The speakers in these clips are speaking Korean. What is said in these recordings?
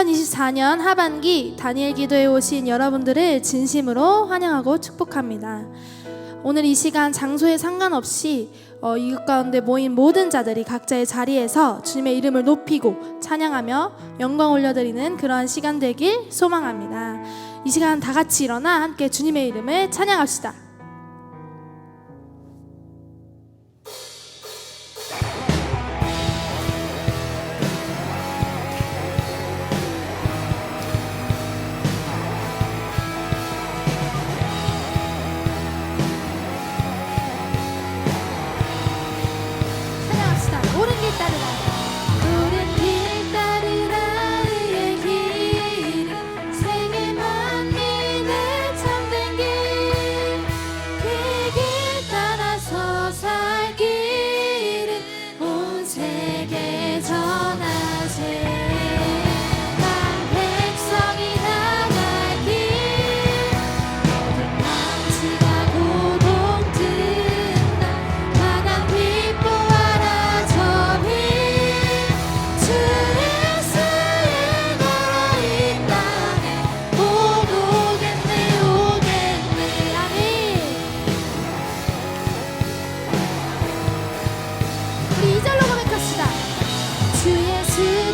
2024년 하반기 다니엘 기도에 오신 여러분들을 진심으로 환영하고 축복합니다. 오늘 이 시간 장소에 상관없이 이것 가운데 모인 모든 자들이 각자의 자리에서 주님의 이름을 높이고 찬양하며 영광 올려드리는 그러한 시간 되길 소망합니다. 이 시간 다 같이 일어나 함께 주님의 이름을 찬양합시다. 옳은 길 따르라 옳은 길 따르라 의의 길 세계 만민의 참된 길 그 길 따라서 살 길은 온 세계에 전하세 난 백성이 나갈 길 모든 망치가 고동 든다 바다 빛보아라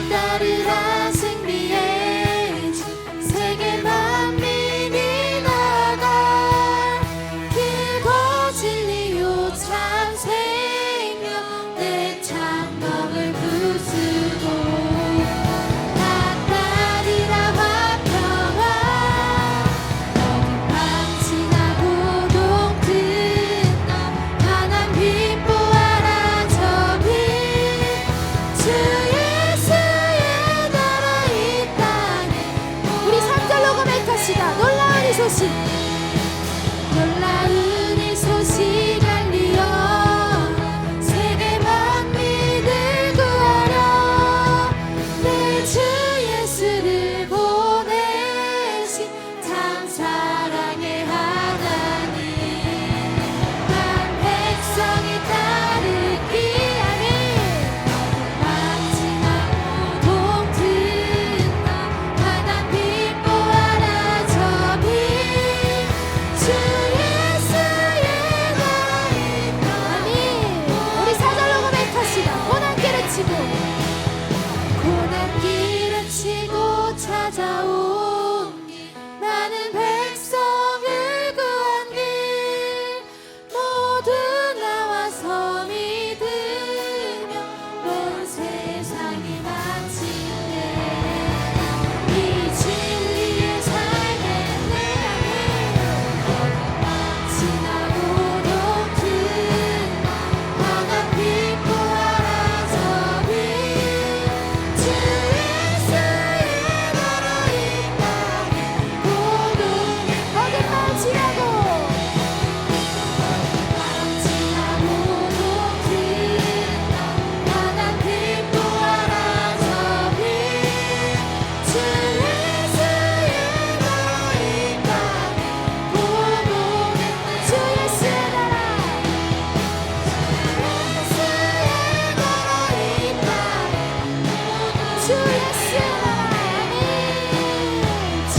따르라 승리의 주 세계 만민이 나가 길고 진리요 참 생명 내 창명을 부수고 나타리라 화평화 모든 망치나 고동 든다 환한 빛 보아라 저 빛 주의 놀라운 이 소식 놀라운 이 소식 알리어 세계 만민을 구하려 내 주 예수를 보내신 참 사랑의 하나님 난 백성이 따르기 아멘 망치나 고동 든다 환한 빛 보아라 저 빛 주 예수의 나라 있다니 우리 사절로 고백합시다. 고난길을 치고 고난길을 치고 찾아온 길 많은 백성을 구한 길 모두 나와서 믿으며 온 세상이 마치네 이 진리에 살겠네 지나고 높은 환한 빛 보아라 저 빛 주 예수의 나라 있다니 거듭만 지나고 높은 환한 빛 보아라 저 빛 주 예수의 나라 있다니 주 예수의 나라 주 예수의 나라 아멘 주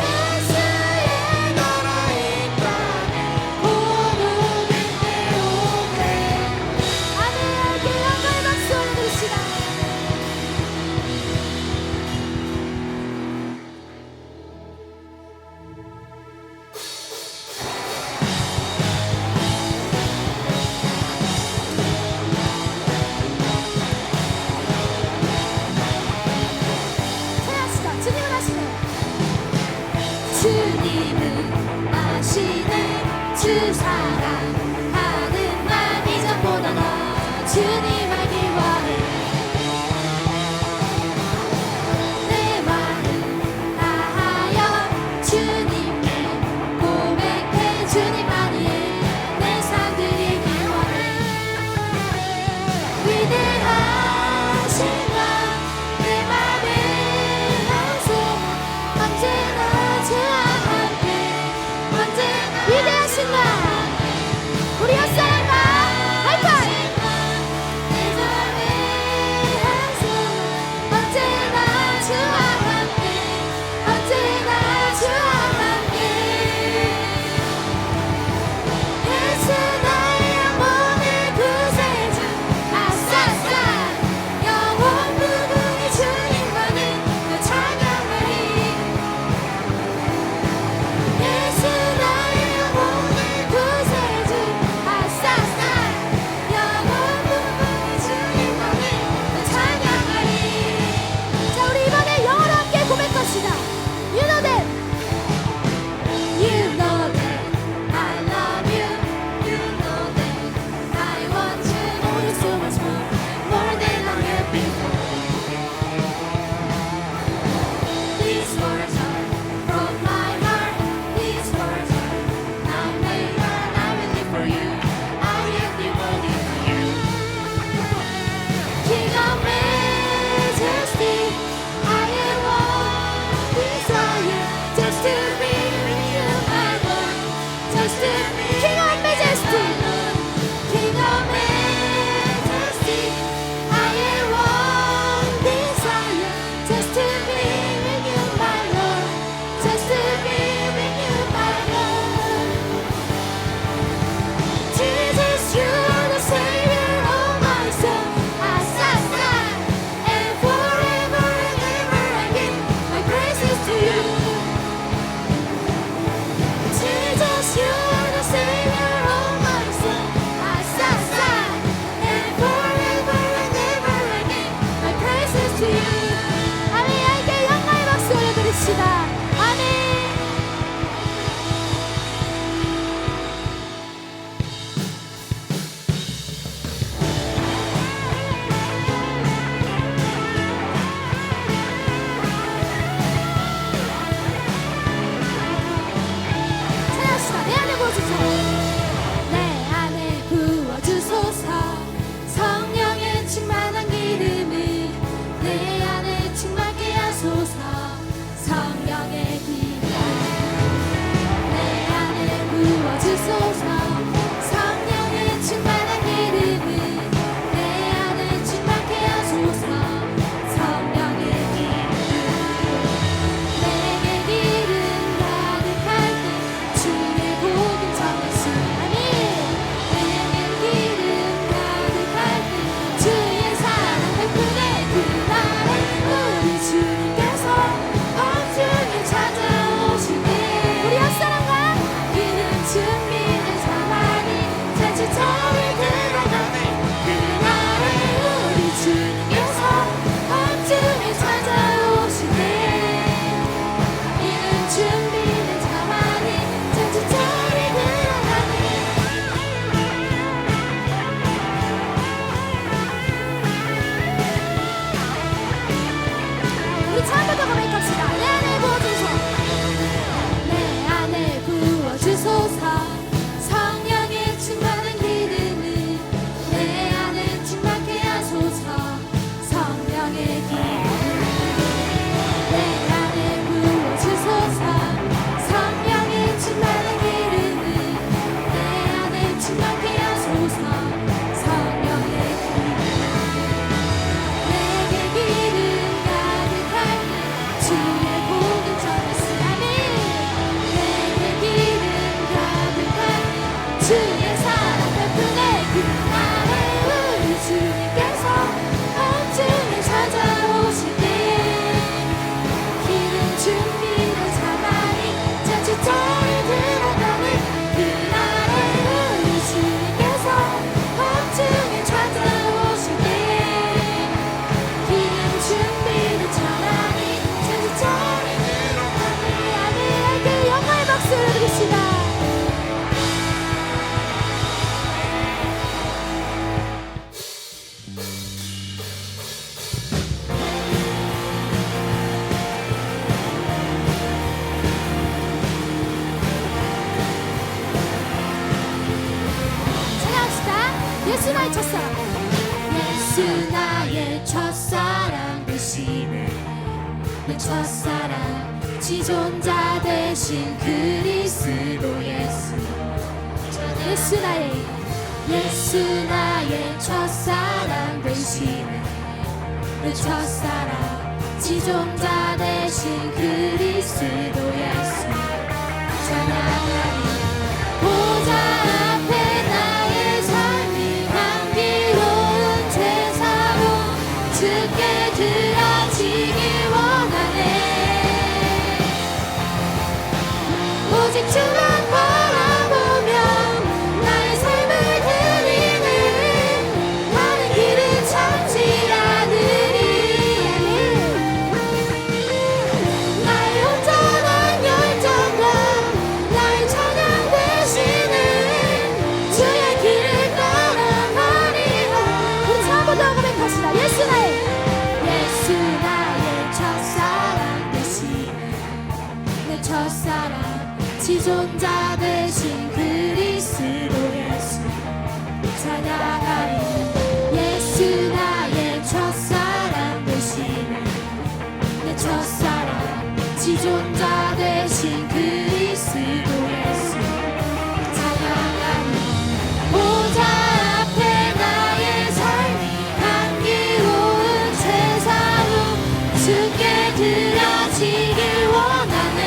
예수의 나라 있다니 고독했네 오래 아멘 함께 영광의 박수 올려드립시다. 찬양합시다. 주님은 하시네 주님은 아시네 주 사랑하는 맘 이전보다 더 주님 알기 원해 내 마음 다하여 주님께 고백해 주님만이 내 삶 드리기 원해 위대하신 내 맘에 항상 언제나 주와 함께 언제나 위대하신 나 우리 한 사람만 하이파이브 주의 사랑 덕분에 그날에 우리 주님께서 밤중에 찾아오실 때에 기름 준비를 자만이 자주자에 들어가는 그날에 우리 주님께서 밤중에 찾아오실 때에 기름 준비를 자만이 자주자에 들어가는 아멘. 그 영광의 박수를 드립시다. 예수 나의 첫사랑 예수 나의 첫사랑 되시네 내 첫사랑 지존자 되신 그리스도 예수 예수 나의 첫사랑 되시네 내 첫사랑 지존자 되신 그리스도 예수 찬양하리 보좌 앞에 나의 삶이 향기로운 제사로 주께 드려지길 원하네 오직 주만 바라보며 나의 삶을 드리는 다른 길은 찾지 않으리 나의 온전한 열정과 나의 찬양 되시는 주의 길을 따라가리라 우리 한번더 고백합시다 예수 나의 첫사랑 되시네 내 첫사랑 지존자 되신 그리스도 예수 찬양하리 예수 나의 첫사랑 되시네 내 첫사랑 지존자 되신 그리스도 예수 찬양하리 보좌 앞에 나의 삶이 향기로운 제사로 주께 드려지길 원하네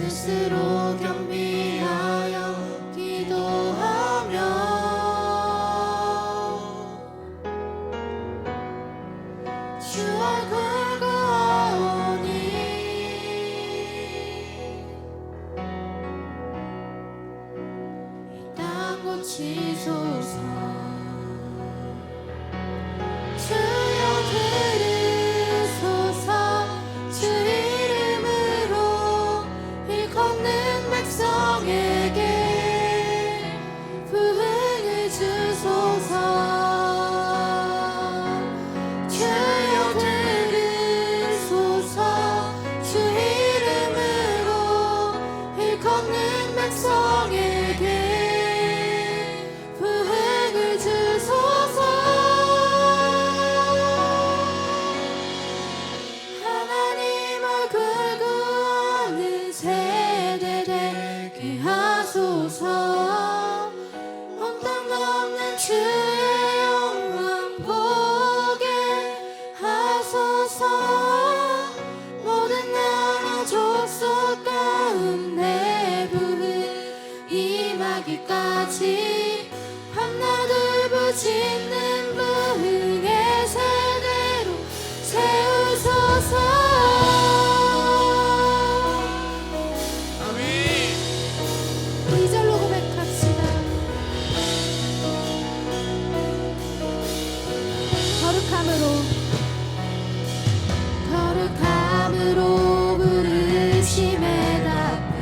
스스로 겸비하여 기도하며 주 얼굴 구하오니 이 땅 고치소서. 주여 들으소서. 주 이름으로 일컫는 백성에게 부흥을 주소서. 주여 들으소서. 주 이름으로 일컫는 백성에게 부흥을 주소서. 하나님 얼굴 구하는 세대 되게 하소서. 온 땅 덮는 주의 영광 보게 하소서. 모든 나라 족속 가운데 부흥 임하기까지 밤낮을 부짓는 부흥의 세대로 세우소서. 아멘. 2절로 고백합시다. 거룩함으로 부르심에 답해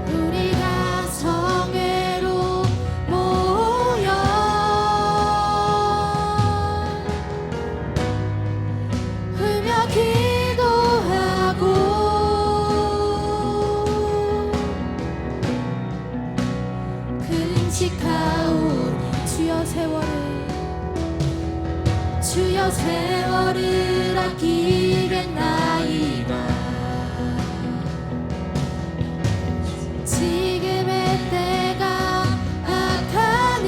우리가 성회로 모여 울며 기도하고 금식하오니 주여 세월을 아끼겠나이다. 지금의 때가 악하니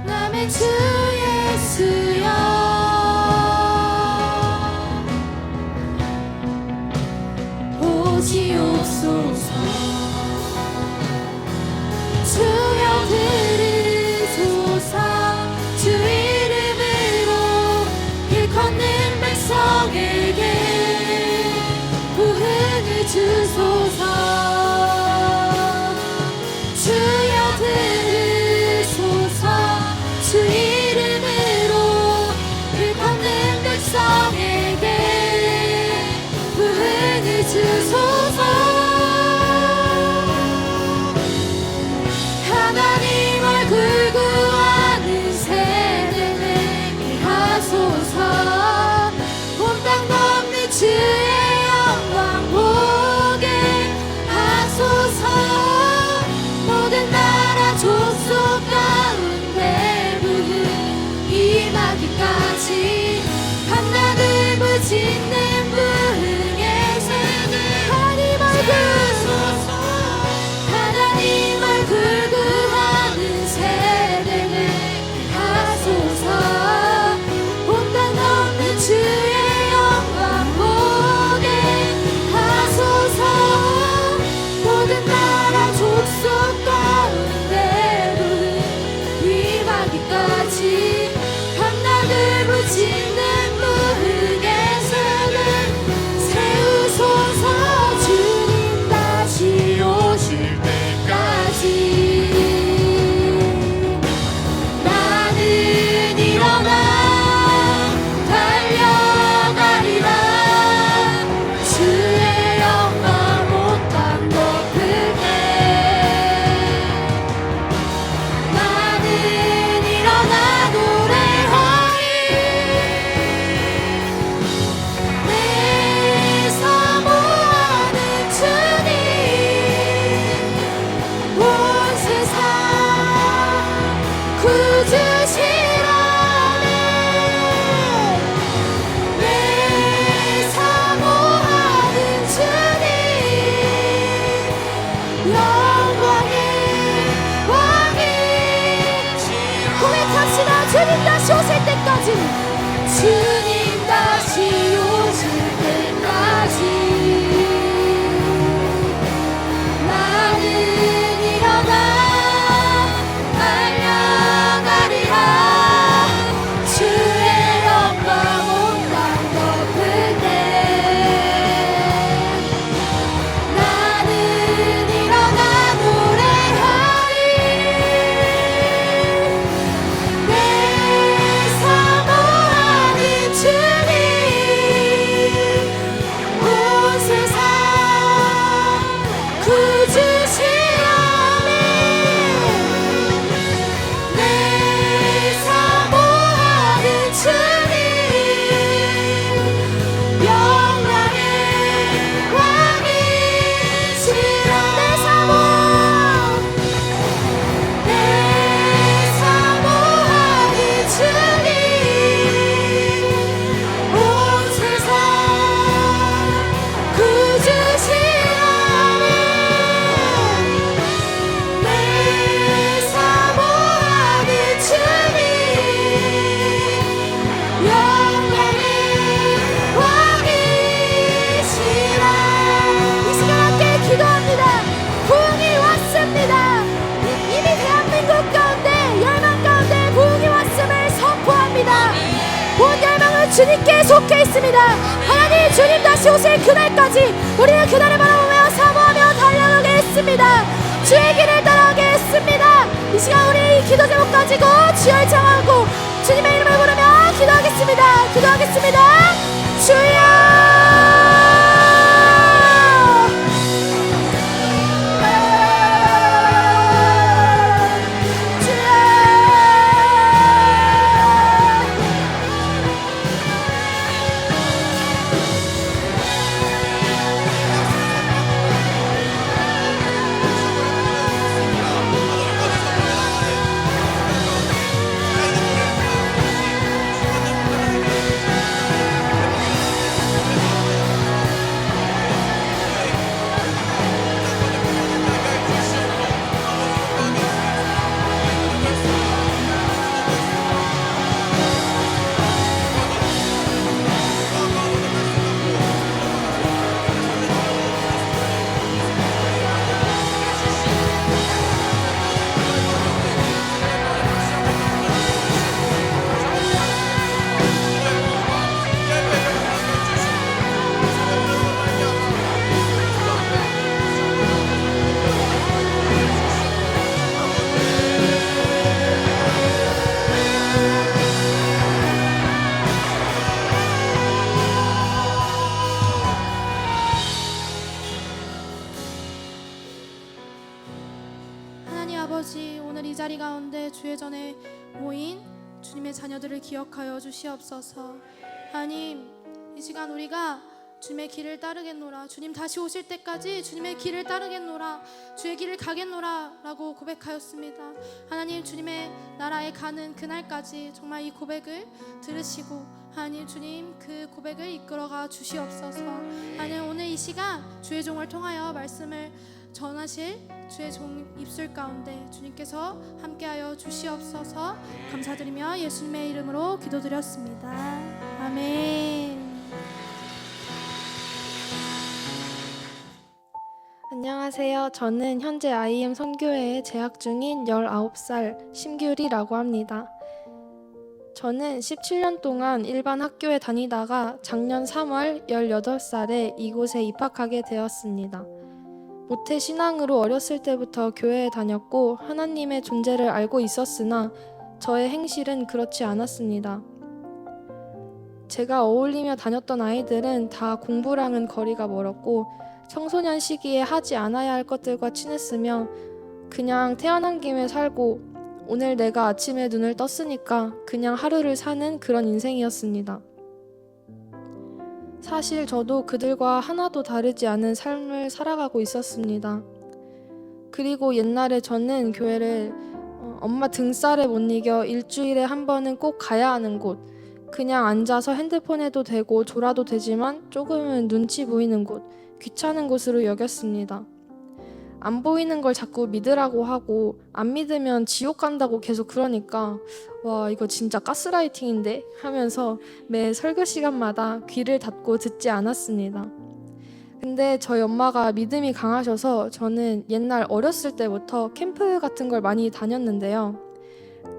남의 주 예수여 오시옵소서. 주여 들으소서. 주 이름으로 일컫는 백성에게 부흥을 주소서. 주여 들으소서. 주 이름으로 일컫는 백성에게 부흥을 주소서. 하나님 얼굴 구하는 세대 되게 하소서. 온 땅 덮는 주의 영광 보게 하소서. 모든 나라 족속 가운데 부흥 임하기까지 밤낮을 부짓는 부흥의 세대 하나님 얼굴 구하는 세대는 하소서. 온 땅 덮는 주의 영광 보게 하소서. 모든 나라 족속 가운데 부흥 임하기까지 밤낮을 부짓는 부흥의 세대 세우소서. 주님 다시 오실 때까지 나는 일어나 달려가리라. 주의 영광 온 땅 덮을게. 나는 일어나 노래하리. 내 사모하는 주님 온 세상 구주시라네. 내 사모하는 주님 영광의 왕이 고백합시다. 주님 다시 오실 때까지 주님 다시 오실 때까지 나는 일어나 달려가리라. 주의 영광 온 땅 덮을 때 나는 일어나 노래하리. 내 사모하는 주님 온 세상 구주시오니 내 사모하는 주님 영광의 왕이시라. 내 사모하는 주님 온 세상 구주시오니 내 사모하는 주님 영광의 왕이시라. 이 시간 함께 기도합니다. 부흥이 왔습니다. 이미 대한민국 가운데 열방 가운데 부흥이 왔음을 선포합니다. 온 열방은 주님께 속해 있습니다. 하나님 주님 다시 오실 그날까지 우리는 그날을 바라보며 사모하며 달려가겠습니다. 주의 길을 따라가겠습니다. 이 시간 우리 이 기도 제목 가지고 주를 청하고 주님의 이름을 부르며 기도하겠습니다. 기도하겠습니다. 주여 아버지, 오늘 이 자리 가운데 주의 전에 모인 주님의 자녀들을 기억하여 주시옵소서. 하나님, 이 시간 우리가 주님의 길을 따르겠노라, 주님 다시 오실 때까지 주님의 길을 따르겠노라, 주의 길을 가겠노라 라고 고백하였습니다. 하나님, 주님의 나라에 가는 그날까지 정말 이 고백을 들으시고 하나님 주님 그 고백을 이끌어가 주시옵소서. 하나님, 오늘 이 시간 주의 종을 통하여 말씀을 전하실 주의 종 입술 가운데 주님께서 함께하여 주시옵소서. 감사드리며 예수님의 이름으로 기도드렸습니다. 아멘. 안녕하세요. 저는 현재 IM 선교회에 재학 중인 19살 심규리라고 합니다. 저는 17년 동안 일반 학교에 다니다가 작년 3월 18살에 이곳에 입학하게 되었습니다. 모태 신앙으로 어렸을 때부터 교회에 다녔고 하나님의 존재를 알고 있었으나 저의 행실은 그렇지 않았습니다. 제가 어울리며 다녔던 아이들은 다 공부랑은 거리가 멀었고 청소년 시기에 하지 않아야 할 것들과 친했으며 그냥 태어난 김에 살고 오늘 내가 아침에 눈을 떴으니까 그냥 하루를 사는 그런 인생이었습니다. 사실 저도 그들과 하나도 다르지 않은 삶을 살아가고 있었습니다. 그리고 옛날에 저는 교회를 엄마 등살에 못 이겨 일주일에 한 번은 꼭 가야 하는 곳, 그냥 앉아서 핸드폰 해도 되고 졸아도 되지만 조금은 눈치 보이는 곳, 귀찮은 곳으로 여겼습니다. 안 보이는 걸 자꾸 믿으라고 하고 안 믿으면 지옥 간다고 계속 그러니까 와, 이거 진짜 가스라이팅인데 하면서 매 설교 시간마다 귀를 닫고 듣지 않았습니다. 근데 저희 엄마가 믿음이 강하셔서 저는 옛날 어렸을 때부터 캠프 같은 걸 많이 다녔는데요.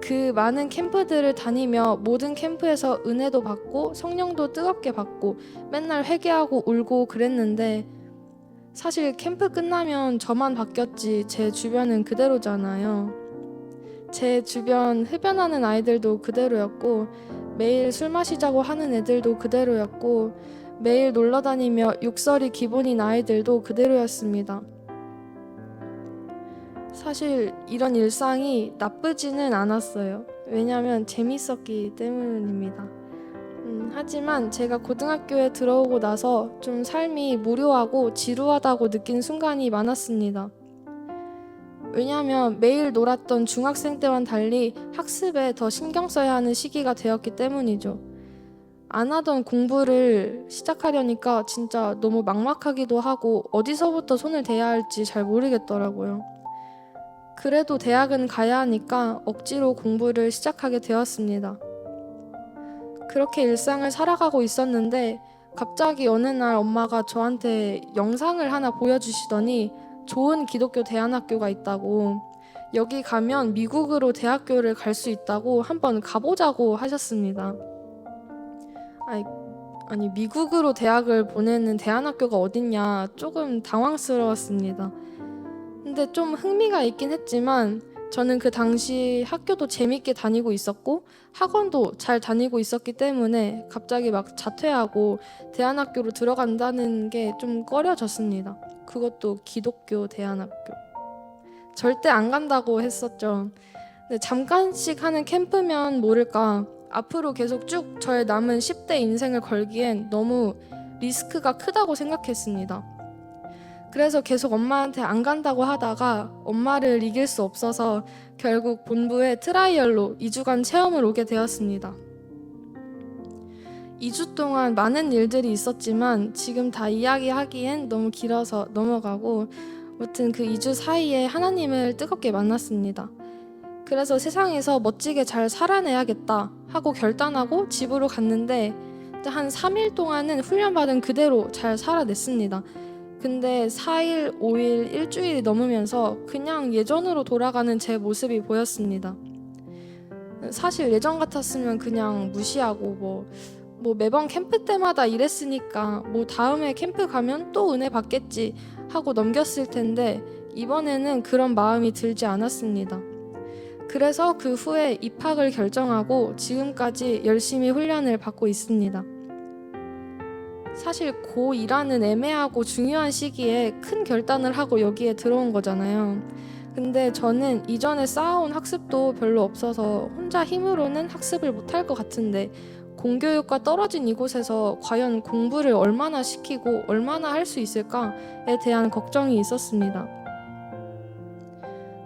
그 많은 캠프들을 다니며 모든 캠프에서 은혜도 받고 성령도 뜨겁게 받고 맨날 회개하고 울고 그랬는데 사실 캠프 끝나면 저만 바뀌었지 제 주변은 그대로잖아요. 제 주변 흡연하는 아이들도 그대로였고 매일 술 마시자고 하는 애들도 그대로였고 매일 놀러 다니며 욕설이 기본인 아이들도 그대로였습니다. 사실 이런 일상이 나쁘지는 않았어요. 왜냐하면 재밌었기 때문입니다. 하지만 제가 고등학교에 들어오고 나서 좀 삶이 무료하고 지루하다고 느낀 순간이 많았습니다. 왜냐하면 매일 놀았던 중학생 때와는 달리 학습에 더 신경 써야 하는 시기가 되었기 때문이죠. 안 하던 공부를 시작하려니까 진짜 너무 막막하기도 하고 어디서부터 손을 대야 할지 잘 모르겠더라고요. 그래도 대학은 가야 하니까 억지로 공부를 시작하게 되었습니다. 그렇게 일상을 살아가고 있었는데 갑자기 어느 날 엄마가 저한테 영상을 하나 보여주시더니 좋은 기독교 대안학교가 있다고, 여기 가면 미국으로 대학교를 갈 수 있다고 한번 가보자고 하셨습니다. 아니 미국으로 대학을 보내는 대안학교가 어딨냐, 조금 당황스러웠습니다. 근데 좀 흥미가 있긴 했지만 저는 그 당시 학교도 재밌게 다니고 있었고 학원도 잘 다니고 있었기 때문에 갑자기 막 자퇴하고 대안학교로 들어간다는 게 좀 꺼려졌습니다. 그것도 기독교 대안학교. 절대 안 간다고 했었죠. 근데 잠깐씩 하는 캠프면 모를까 앞으로 계속 쭉 저의 남은 10대 인생을 걸기엔 너무 리스크가 크다고 생각했습니다. 그래서 계속 엄마한테 안 간다고 하다가 엄마를 이길 수 없어서 결국 본부에 트라이얼로 2주간 체험을 오게 되었습니다. 2주 동안 많은 일들이 있었지만 지금 다 이야기하기엔 너무 길어서 넘어가고, 아무튼 그 2주 사이에 하나님을 뜨겁게 만났습니다. 그래서 세상에서 멋지게 잘 살아내야겠다 하고 결단하고 집으로 갔는데 한 3일 동안은 훈련받은 그대로 잘 살아냈습니다. 근데 4일, 5일, 일주일이 넘으면서 그냥 예전으로 돌아가는 제 모습이 보였습니다. 사실 예전 같았으면 그냥 무시하고 뭐 매번 캠프 때마다 이랬으니까 뭐 다음에 캠프 가면 또 은혜 받겠지 하고 넘겼을 텐데 이번에는 그런 마음이 들지 않았습니다. 그래서 그 후에 입학을 결정하고 지금까지 열심히 훈련을 받고 있습니다. 사실 고2라는 애매하고 중요한 시기에 큰 결단을 하고 여기에 들어온 거잖아요. 근데 저는 이전에 쌓아온 학습도 별로 없어서 혼자 힘으로는 학습을 못할 것 같은데 공교육과 떨어진 이곳에서 과연 공부를 얼마나 시키고 얼마나 할 수 있을까에 대한 걱정이 있었습니다.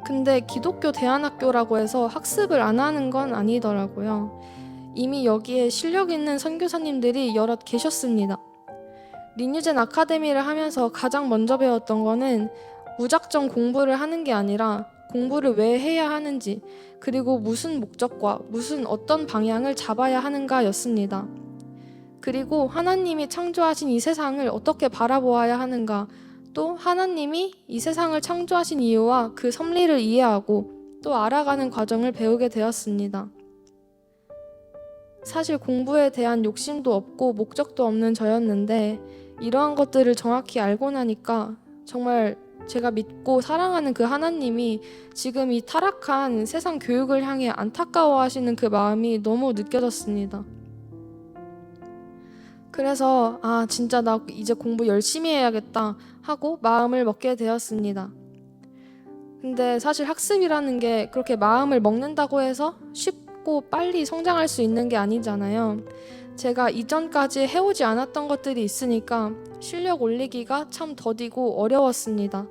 근데 기독교 대안학교라고 해서 학습을 안 하는 건 아니더라고요. 이미 여기에 실력 있는 선교사님들이 여럿 계셨습니다. 리뉴젠 아카데미를 하면서 가장 먼저 배웠던 거는 무작정 공부를 하는 게 아니라 공부를 왜 해야 하는지, 그리고 무슨 목적과 무슨 어떤 방향을 잡아야 하는가 였습니다. 그리고 하나님이 창조하신 이 세상을 어떻게 바라보아야 하는가, 또 하나님이 이 세상을 창조하신 이유와 그 섭리를 이해하고 또 알아가는 과정을 배우게 되었습니다. 사실 공부에 대한 욕심도 없고 목적도 없는 저였는데 이러한 것들을 정확히 알고 나니까 정말 제가 믿고 사랑하는 그 하나님이 지금 이 타락한 세상 교육을 향해 안타까워하시는 그 마음이 너무 느껴졌습니다. 그래서 진짜 나 이제 공부 열심히 해야겠다 하고 마음을 먹게 되었습니다. 근데 사실 학습이라는 게 그렇게 마음을 먹는다고 해서 쉽고 빨리 성장할 수 있는 게 아니잖아요. 제가 이전까지 해오지 않았던 것들이 있으니까 실력 올리기가 참 더디고 어려웠습니다.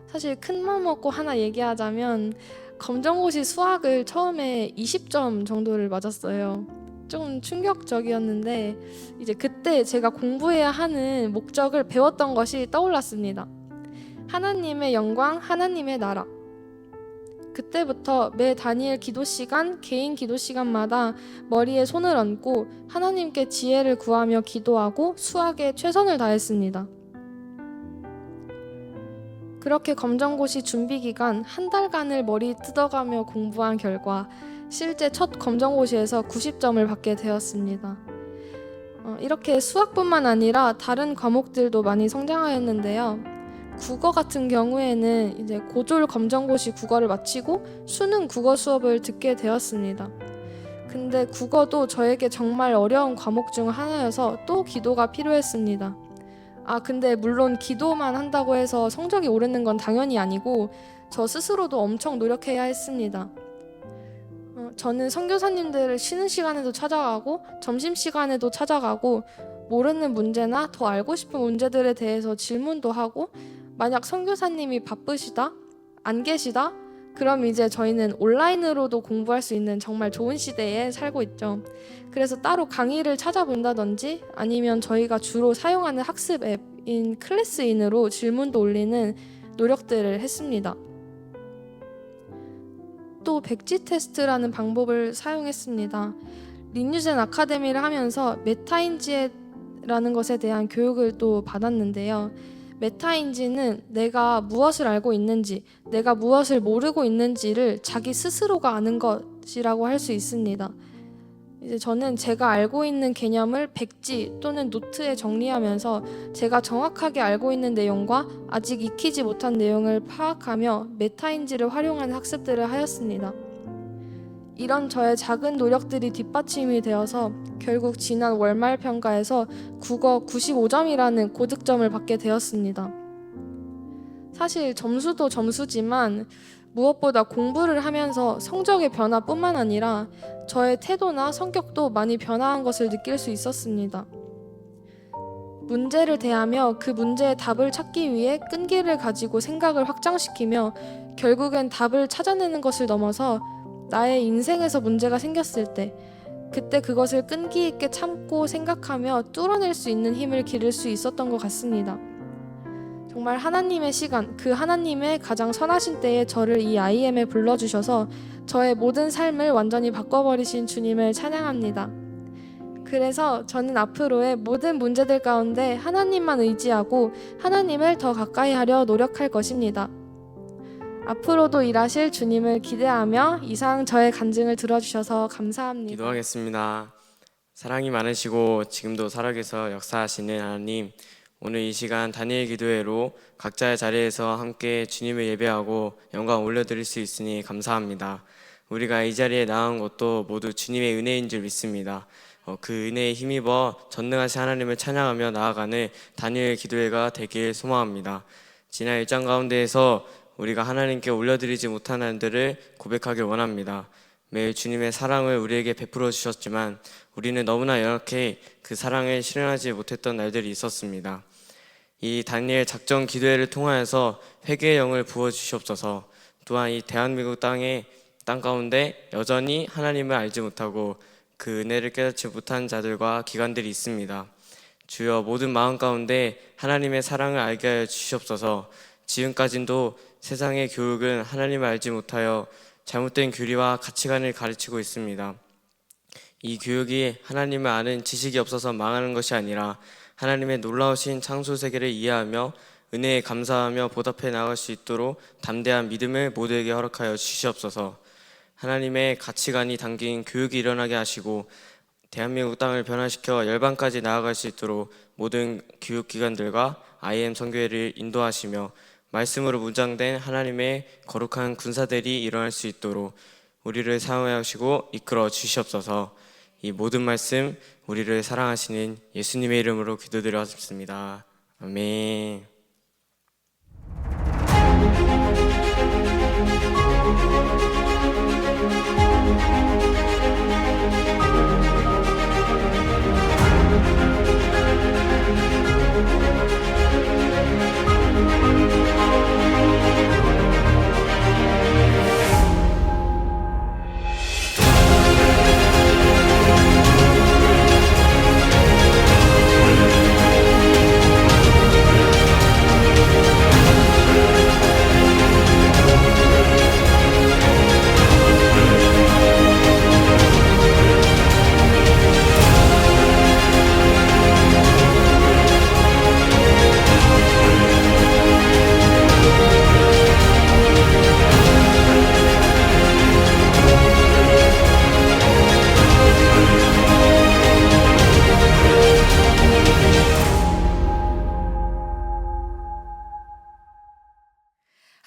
사실 큰맘 먹고 하나 얘기하자면 검정고시 수학을 처음에 20점 정도를 맞았어요. 좀 충격적이었는데 이제 그때 제가 공부해야 하는 목적을 배웠던 것이 떠올랐습니다. 하나님의 영광, 하나님의 나라. 그때부터 매 다니엘 기도 시간, 개인 기도 시간마다 머리에 손을 얹고 하나님께 지혜를 구하며 기도하고 수학에 최선을 다했습니다. 그렇게 검정고시 준비 기간 한 달간을 머리 뜯어가며 공부한 결과 실제 첫 검정고시에서 90점을 받게 되었습니다. 이렇게 수학뿐만 아니라 다른 과목들도 많이 성장하였는데요. 국어 같은 경우에는 이제 고졸 검정고시 국어를 마치고 수능 국어 수업을 듣게 되었습니다. 근데 국어도 저에게 정말 어려운 과목 중 하나여서 또 기도가 필요했습니다. 근데 물론 기도만 한다고 해서 성적이 오르는 건 당연히 아니고 저 스스로도 엄청 노력해야 했습니다. 저는 선교사님들을 쉬는 시간에도 찾아가고 점심시간에도 찾아가고 모르는 문제나 더 알고 싶은 문제들에 대해서 질문도 하고 만약 선교사님이 바쁘시다? 안 계시다? 그럼 이제 저희는 온라인으로도 공부할 수 있는 정말 좋은 시대에 살고 있죠. 그래서 따로 강의를 찾아본다든지 아니면 저희가 주로 사용하는 학습 앱인 클래스인으로 질문도 올리는 노력들을 했습니다. 또 백지 테스트라는 방법을 사용했습니다. 린유젠 아카데미를 하면서 메타인지라는 것에 대한 교육을 또 받았는데요. 메타인지는 내가 무엇을 알고 있는지, 내가 무엇을 모르고 있는지를 자기 스스로가 아는 것이라고 할 수 있습니다. 이제 저는 제가 알고 있는 개념을 백지 또는 노트에 정리하면서 제가 정확하게 알고 있는 내용과 아직 익히지 못한 내용을 파악하며 메타인지를 활용하는 학습들을 하였습니다. 이런 저의 작은 노력들이 뒷받침이 되어서 결국 지난 월말 평가에서 국어 95점이라는 고득점을 받게 되었습니다. 사실 점수도 점수지만 무엇보다 공부를 하면서 성적의 변화뿐만 아니라 저의 태도나 성격도 많이 변화한 것을 느낄 수 있었습니다. 문제를 대하며 그 문제의 답을 찾기 위해 끈기를 가지고 생각을 확장시키며 결국엔 답을 찾아내는 것을 넘어서 나의 인생에서 문제가 생겼을 때 그때 그것을 끈기 있게 참고 생각하며 뚫어낼 수 있는 힘을 기를 수 있었던 것 같습니다. 정말 하나님의 시간, 그 하나님의 가장 선하신 때에 저를 이 IM에 불러주셔서 저의 모든 삶을 완전히 바꿔버리신 주님을 찬양합니다. 그래서 저는 앞으로의 모든 문제들 가운데 하나님만 의지하고 하나님을 더 가까이 하려 노력할 것입니다. 앞으로도 일하실 주님을 기대하며 이상 저의 간증을 들어주셔서 감사합니다. 기도하겠습니다. 사랑이 많으시고 지금도 살아계셔 역사하시는 하나님, 오늘 이 시간 다니엘 기도회로 각자의 자리에서 함께 주님을 예배하고 영광 올려드릴 수 있으니 감사합니다. 우리가 이 자리에 나온 것도 모두 주님의 은혜인 줄 믿습니다. 그 은혜에 힘입어 전능하신 하나님을 찬양하며 나아가는 다니엘 기도회가 되길 소망합니다. 지난 일장 가운데에서 우리가 하나님께 올려드리지 못한 날들을 고백하길 원합니다. 매일 주님의 사랑을 우리에게 베풀어 주셨지만 우리는 너무나 연약해 그 사랑을 실현하지 못했던 날들이 있었습니다. 이 다니엘 작전 기도회를 통하여서 회개의 영을 부어 주시옵소서. 또한 이 대한민국 땅 가운데 여전히 하나님을 알지 못하고 그 은혜를 깨닫지 못한 자들과 기관들이 있습니다. 주여, 모든 마음 가운데 하나님의 사랑을 알게 하여 주시옵소서. 지금까지도 세상의 교육은 하나님을 알지 못하여 잘못된 교리와 가치관을 가르치고 있습니다. 이 교육이 하나님을 아는 지식이 없어서 망하는 것이 아니라 하나님의 놀라우신 창조 세계를 이해하며 은혜에 감사하며 보답해 나갈 수 있도록 담대한 믿음을 모두에게 허락하여 주시옵소서. 하나님의 가치관이 담긴 교육이 일어나게 하시고 대한민국 땅을 변화시켜 열방까지 나아갈 수 있도록 모든 교육기관들과 IM 선교회를 인도하시며 말씀으로 무장된 하나님의 거룩한 군사들이 일어날 수 있도록 우리를 사용하시고 이끌어 주시옵소서. 이 모든 말씀 우리를 사랑하시는 예수님의 이름으로 기도드렸습니다. 아멘.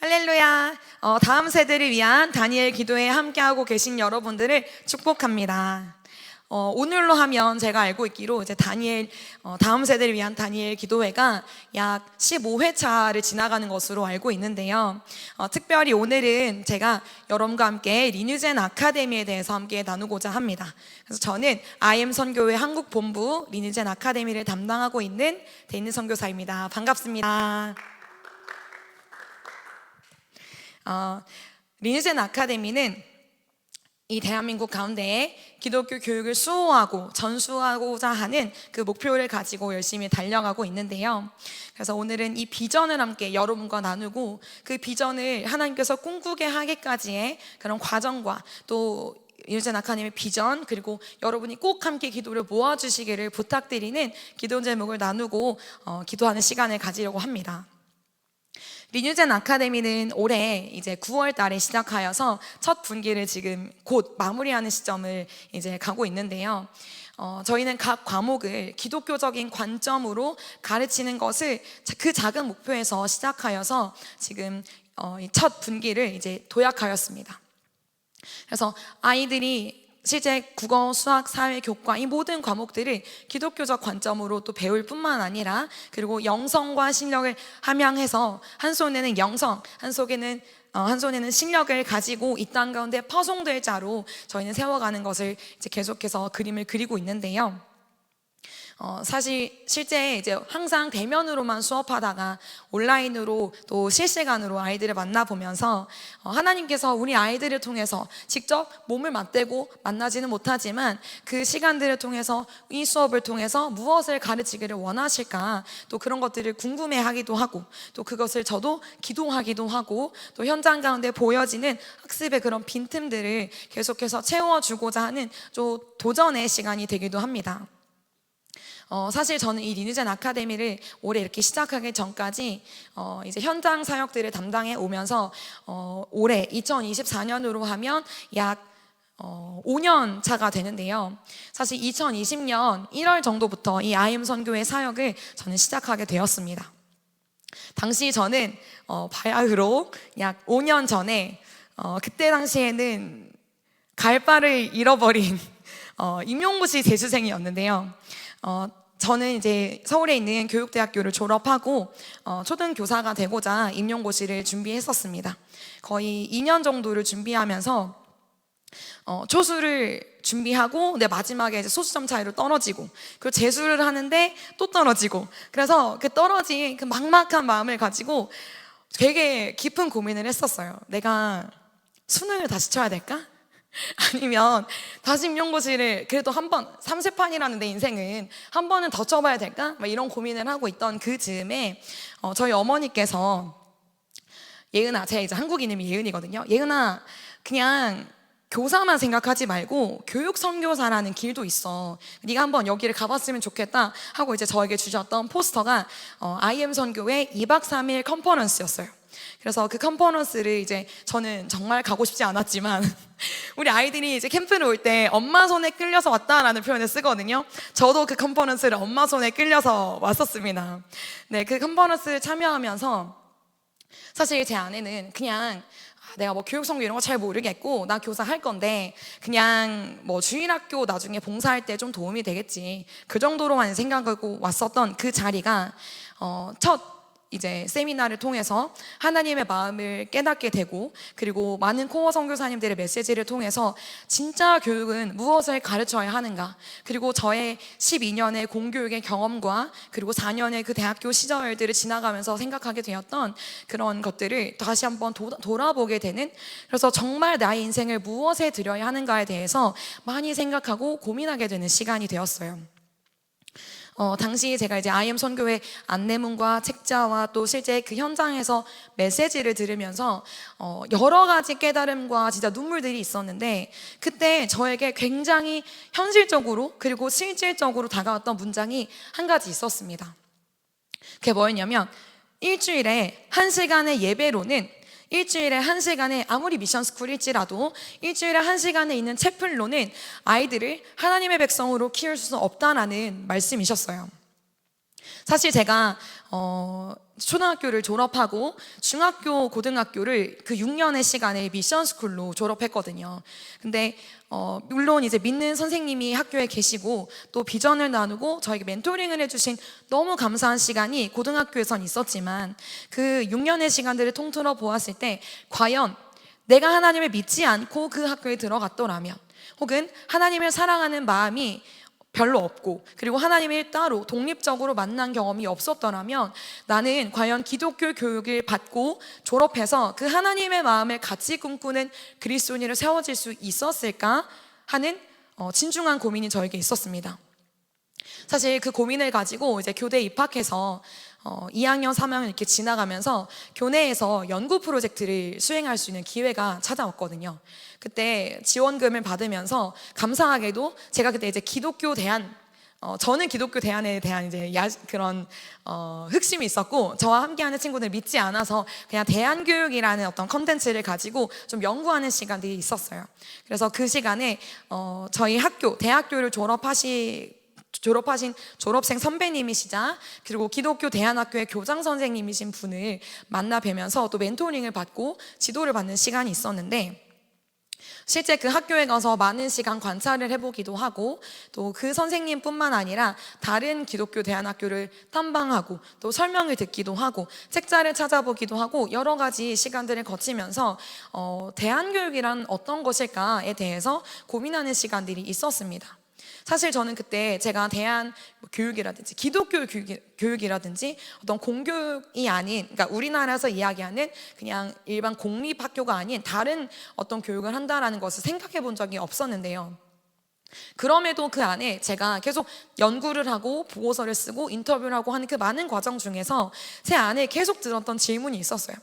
할렐루야. 다음 세대를 위한 다니엘 기도에 함께하고 계신 여러분들을 축복합니다. 오늘로 하면 제가 알고 있기로 이제 다음 세대를 위한 다니엘 기도회가 약 15회차를 지나가는 것으로 알고 있는데요. 특별히 오늘은 제가 여러분과 함께 리뉴젠 아카데미에 대해서 함께 나누고자 합니다. 그래서 저는 IM 선교회 한국 본부 리뉴젠 아카데미를 담당하고 있는 데니 선교사입니다. 반갑습니다. 리뉴젠 아카데미는 이 대한민국 가운데에 기독교 교육을 수호하고 전수하고자 하는 그 목표를 가지고 열심히 달려가고 있는데요. 그래서 오늘은 이 비전을 함께 여러분과 나누고 그 비전을 하나님께서 꿈꾸게 하기까지의 그런 과정과 또 리뉴젠 아카데미의 비전, 그리고 여러분이 꼭 함께 기도를 모아주시기를 부탁드리는 기도 제목을 나누고 기도하는 시간을 가지려고 합니다. 리뉴젠 아카데미는 올해 이제 9월 달에 시작하여서 첫 분기를 지금 곧 마무리하는 시점을 이제 가고 있는데요. 저희는 각 과목을 기독교적인 관점으로 가르치는 것을 그 작은 목표에서 시작하여서 지금 첫 분기를 이제 도약하였습니다. 그래서 아이들이 실제 국어, 수학, 사회, 교과 이 모든 과목들을 기독교적 관점으로 또 배울 뿐만 아니라 그리고 영성과 실력을 함양해서 한 손에는 영성, 한 손에는 실력을 가지고 이 땅 가운데 파송될 자로 저희는 세워가는 것을 이제 계속해서 그림을 그리고 있는데요. 사실 실제 이제 항상 대면으로만 수업하다가 온라인으로 또 실시간으로 아이들을 만나보면서 하나님께서 우리 아이들을 통해서 직접 몸을 맞대고 만나지는 못하지만 그 시간들을 통해서 이 수업을 통해서 무엇을 가르치기를 원하실까, 또 그런 것들을 궁금해하기도 하고 또 그것을 저도 기도하기도 하고 또 현장 가운데 보여지는 학습의 그런 빈틈들을 계속해서 채워주고자 하는 좀 도전의 시간이 되기도 합니다. 사실 저는 이 리뉴젠 아카데미를 올해 이렇게 시작하기 전까지 이제 현장 사역들을 담당해 오면서 올해 2024년으로 하면 약 5년 차가 되는데요. 사실 2020년 1월 정도부터 이 IM 선교회 사역을 저는 시작하게 되었습니다. 당시 저는 바야흐로 약 5년 전에 그때 당시에는 갈 바를 잃어버린 임용고시 재수생이었는데요. 저는 이제 서울에 있는 교육대학교를 졸업하고 초등교사가 되고자 임용고시를 준비했었습니다. 거의 2년 정도를 준비하면서 초수를 준비하고 근데 마지막에 이제 소수점 차이로 떨어지고 그리고 재수를 하는데 또 떨어지고, 그래서 그 떨어진 그 막막한 마음을 가지고 되게 깊은 고민을 했었어요. 내가 수능을 다시 쳐야 될까? 아니면 다시 임용고시를 그래도 한 번, 3세판이라는 내 인생은 한 번은 더 쳐봐야 될까? 막 이런 고민을 하고 있던 그 즈음에 저희 어머니께서 예은아, 제가 이제 한국 이름이 예은이거든요. 예은아, 그냥 교사만 생각하지 말고 교육 선교사라는 길도 있어. 네가 한번 여기를 가봤으면 좋겠다 하고 이제 저에게 주셨던 포스터가 IM 선교회 2박 3일 컨퍼런스였어요. 그래서 그 컨퍼런스를 이제 저는 정말 가고 싶지 않았지만 우리 아이들이 이제 캠프를 올 때 엄마 손에 끌려서 왔다라는 표현을 쓰거든요. 저도 그 컨퍼런스를 엄마 손에 끌려서 왔었습니다. 네, 그 컨퍼런스를 참여하면서 사실 제 아내는 그냥 내가 뭐 교육선교 이런 거 잘 모르겠고 나 교사 할 건데 그냥 뭐 주일학교 나중에 봉사할 때 좀 도움이 되겠지, 그 정도로만 생각하고 왔었던 그 자리가 첫 이제 세미나를 통해서 하나님의 마음을 깨닫게 되고, 그리고 많은 코어 선교사님들의 메시지를 통해서 진짜 교육은 무엇을 가르쳐야 하는가, 그리고 저의 12년의 공교육의 경험과 그리고 4년의 그 대학교 시절들을 지나가면서 생각하게 되었던 그런 것들을 다시 한번 돌아보게 되는, 그래서 정말 나의 인생을 무엇에 드려야 하는가에 대해서 많이 생각하고 고민하게 되는 시간이 되었어요. 당시 제가 이제 IM 선교회 안내문과 책자와 또 실제 그 현장에서 메시지를 들으면서 여러 가지 깨달음과 진짜 눈물들이 있었는데, 그때 저에게 굉장히 현실적으로 그리고 실질적으로 다가왔던 문장이 한 가지 있었습니다. 그게 뭐였냐면, 일주일에 1시간의 예배로는, 일주일에 1시간에 아무리 미션스쿨일지라도 일주일에 1시간에 있는 채플로는 아이들을 하나님의 백성으로 키울 수 없다라는 말씀이셨어요. 사실 제가 초등학교를 졸업하고 중학교, 고등학교를 그 6년의 시간에 미션 스쿨로 졸업했거든요. 근데 물론 이제 믿는 선생님이 학교에 계시고 또 비전을 나누고 저에게 멘토링을 해주신 너무 감사한 시간이 고등학교에선 있었지만 그 6년의 시간들을 통틀어 보았을 때 과연 내가 하나님을 믿지 않고 그 학교에 들어갔더라면, 혹은 하나님을 사랑하는 마음이 별로 없고 그리고 하나님을 따로 독립적으로 만난 경험이 없었더라면 나는 과연 기독교 교육을 받고 졸업해서 그 하나님의 마음을 같이 꿈꾸는 그리스도인으로 세워질 수 있었을까 하는 진중한 고민이 저에게 있었습니다. 사실 그 고민을 가지고 이제 교대에 입학해서 2학년, 3학년 이렇게 지나가면서 교내에서 연구 프로젝트를 수행할 수 있는 기회가 찾아왔거든요. 그때 지원금을 받으면서 감사하게도 제가 그때 이제 기독교 대안, 저는 기독교 대안에 대한 이제 그런 흑심이 있었고 저와 함께하는 친구들 믿지 않아서 그냥 대안교육이라는 어떤 컨텐츠를 가지고 좀 연구하는 시간들이 있었어요. 그래서 그 시간에 저희 학교, 대학교를 졸업하신 졸업생 선배님이시자 그리고 기독교 대안학교의 교장 선생님이신 분을 만나 뵈면서 또 멘토링을 받고 지도를 받는 시간이 있었는데, 실제 그 학교에 가서 많은 시간 관찰을 해보기도 하고 또 그 선생님뿐만 아니라 다른 기독교 대안학교를 탐방하고 또 설명을 듣기도 하고 책자를 찾아보기도 하고 여러 가지 시간들을 거치면서 대안교육이란 어떤 것일까에 대해서 고민하는 시간들이 있었습니다. 사실 저는 그때 제가 대한 교육이라든지 기독교 교육이라든지 어떤 공교육이 아닌, 그러니까 우리나라에서 이야기하는 그냥 일반 공립학교가 아닌 다른 어떤 교육을 한다라는 것을 생각해 본 적이 없었는데요. 그럼에도 그 안에 제가 계속 연구를 하고 보고서를 쓰고 인터뷰를 하고 하는 그 많은 과정 중에서 제 안에 계속 들었던 질문이 있었어요.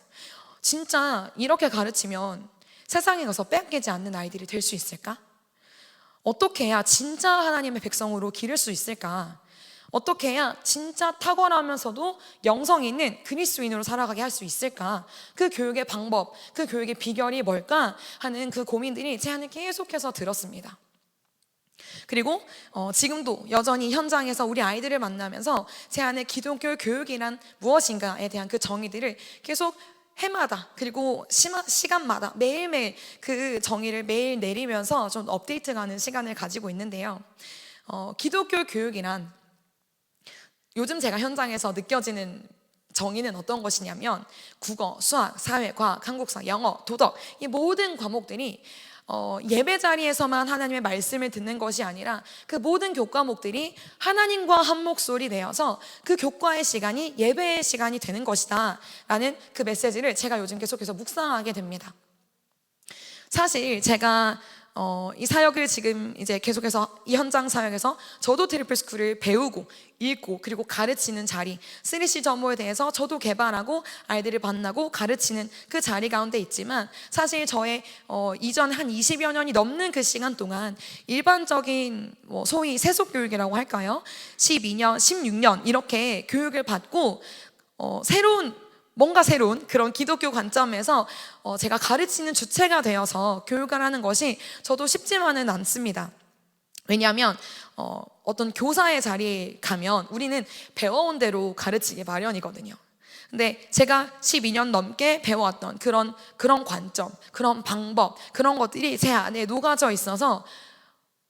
진짜 이렇게 가르치면 세상에 가서 빼앗기지 않는 아이들이 될 수 있을까? 어떻게 해야 진짜 하나님의 백성으로 기를 수 있을까? 어떻게 해야 진짜 탁월하면서도 영성 있는 그리스도인으로 살아가게 할 수 있을까? 그 교육의 방법, 그 교육의 비결이 뭘까? 하는 그 고민들이 제 안에 계속해서 들었습니다. 그리고 지금도 여전히 현장에서 우리 아이들을 만나면서 제 안에 기독교 교육이란 무엇인가에 대한 그 정의들을 계속 해마다 그리고 시간마다 매일매일 그 정의를 매일 내리면서 좀 업데이트가는 시간을 가지고 있는데요. 기독교 교육이란 요즘 제가 현장에서 느껴지는 정의는 어떤 것이냐면 국어, 수학, 사회, 과학, 한국사, 영어, 도덕 이 모든 과목들이 예배 자리에서만 하나님의 말씀을 듣는 것이 아니라 그 모든 교과목들이 하나님과 한 목소리 내어서 그 교과의 시간이 예배의 시간이 되는 것이다 라는 그 메시지를 제가 요즘 계속해서 묵상하게 됩니다. 사실 제가 이 사역을 지금 이제 계속해서 이 현장 사역에서 저도 트리플 스쿨을 배우고 읽고 그리고 가르치는 자리 3C 점호에 대해서 저도 개발하고 아이들을 만나고 가르치는 그 자리 가운데 있지만 사실 저의 이전 한 20여 년이 넘는 그 시간 동안 일반적인 소위 세속 교육이라고 할까요? 12년, 16년 이렇게 교육을 받고 뭔가 새로운 그런 기독교 관점에서 제가 가르치는 주체가 되어서 교육을 하는 것이 저도 쉽지만은 않습니다. 왜냐하면 어떤 교사의 자리에 가면 우리는 배워온 대로 가르치기 마련이거든요. 근데 제가 12년 넘게 배워왔던 그런 관점, 그런 방법, 그런 것들이 제 안에 녹아져 있어서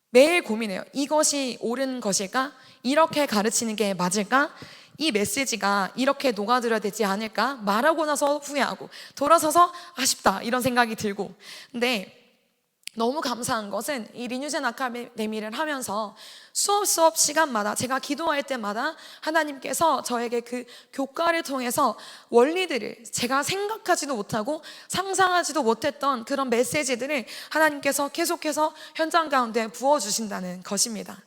매일 고민해요. 이것이 옳은 것일까? 이렇게 가르치는 게 맞을까? 이 메시지가 이렇게 녹아들어야 되지 않을까? 말하고 나서 후회하고 돌아서서 아쉽다 이런 생각이 들고, 근데 너무 감사한 것은 이 리뉴젠 아카데미를 하면서 수업 시간마다 제가 기도할 때마다 하나님께서 저에게 그 교과를 통해서 원리들을 제가 생각하지도 못하고 상상하지도 못했던 그런 메시지들을 하나님께서 계속해서 현장 가운데 부어주신다는 것입니다.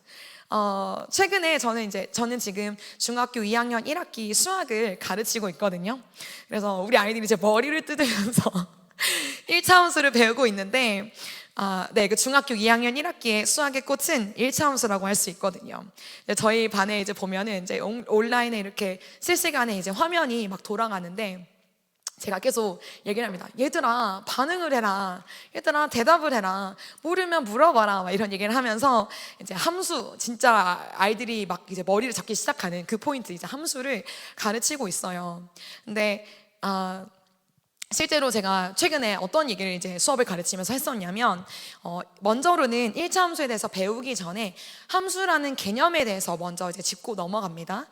최근에 저는 지금 중학교 2학년 1학기 수학을 가르치고 있거든요. 그래서 우리 아이들이 이제 머리를 뜯으면서 1차 함수를 배우고 있는데, 그 중학교 2학년 1학기의 수학의 꽃은 1차 함수라고 할 수 있거든요. 저희 반에 이제 보면은 이제 온라인에 이렇게 실시간에 이제 화면이 막 돌아가는데, 제가 계속 얘기를 합니다. 얘들아, 반응을 해라. 얘들아, 대답을 해라. 모르면 물어봐라. 막 이런 얘기를 하면서 이제 함수, 진짜 아이들이 막 이제 머리를 잡기 시작하는 그 포인트, 이제 함수를 가르치고 있어요. 근데 실제로 제가 최근에 어떤 얘기를 이제 수업을 가르치면서 했었냐면, 먼저로는 1차 함수에 대해서 배우기 전에 함수라는 개념에 대해서 먼저 이제 짚고 넘어갑니다.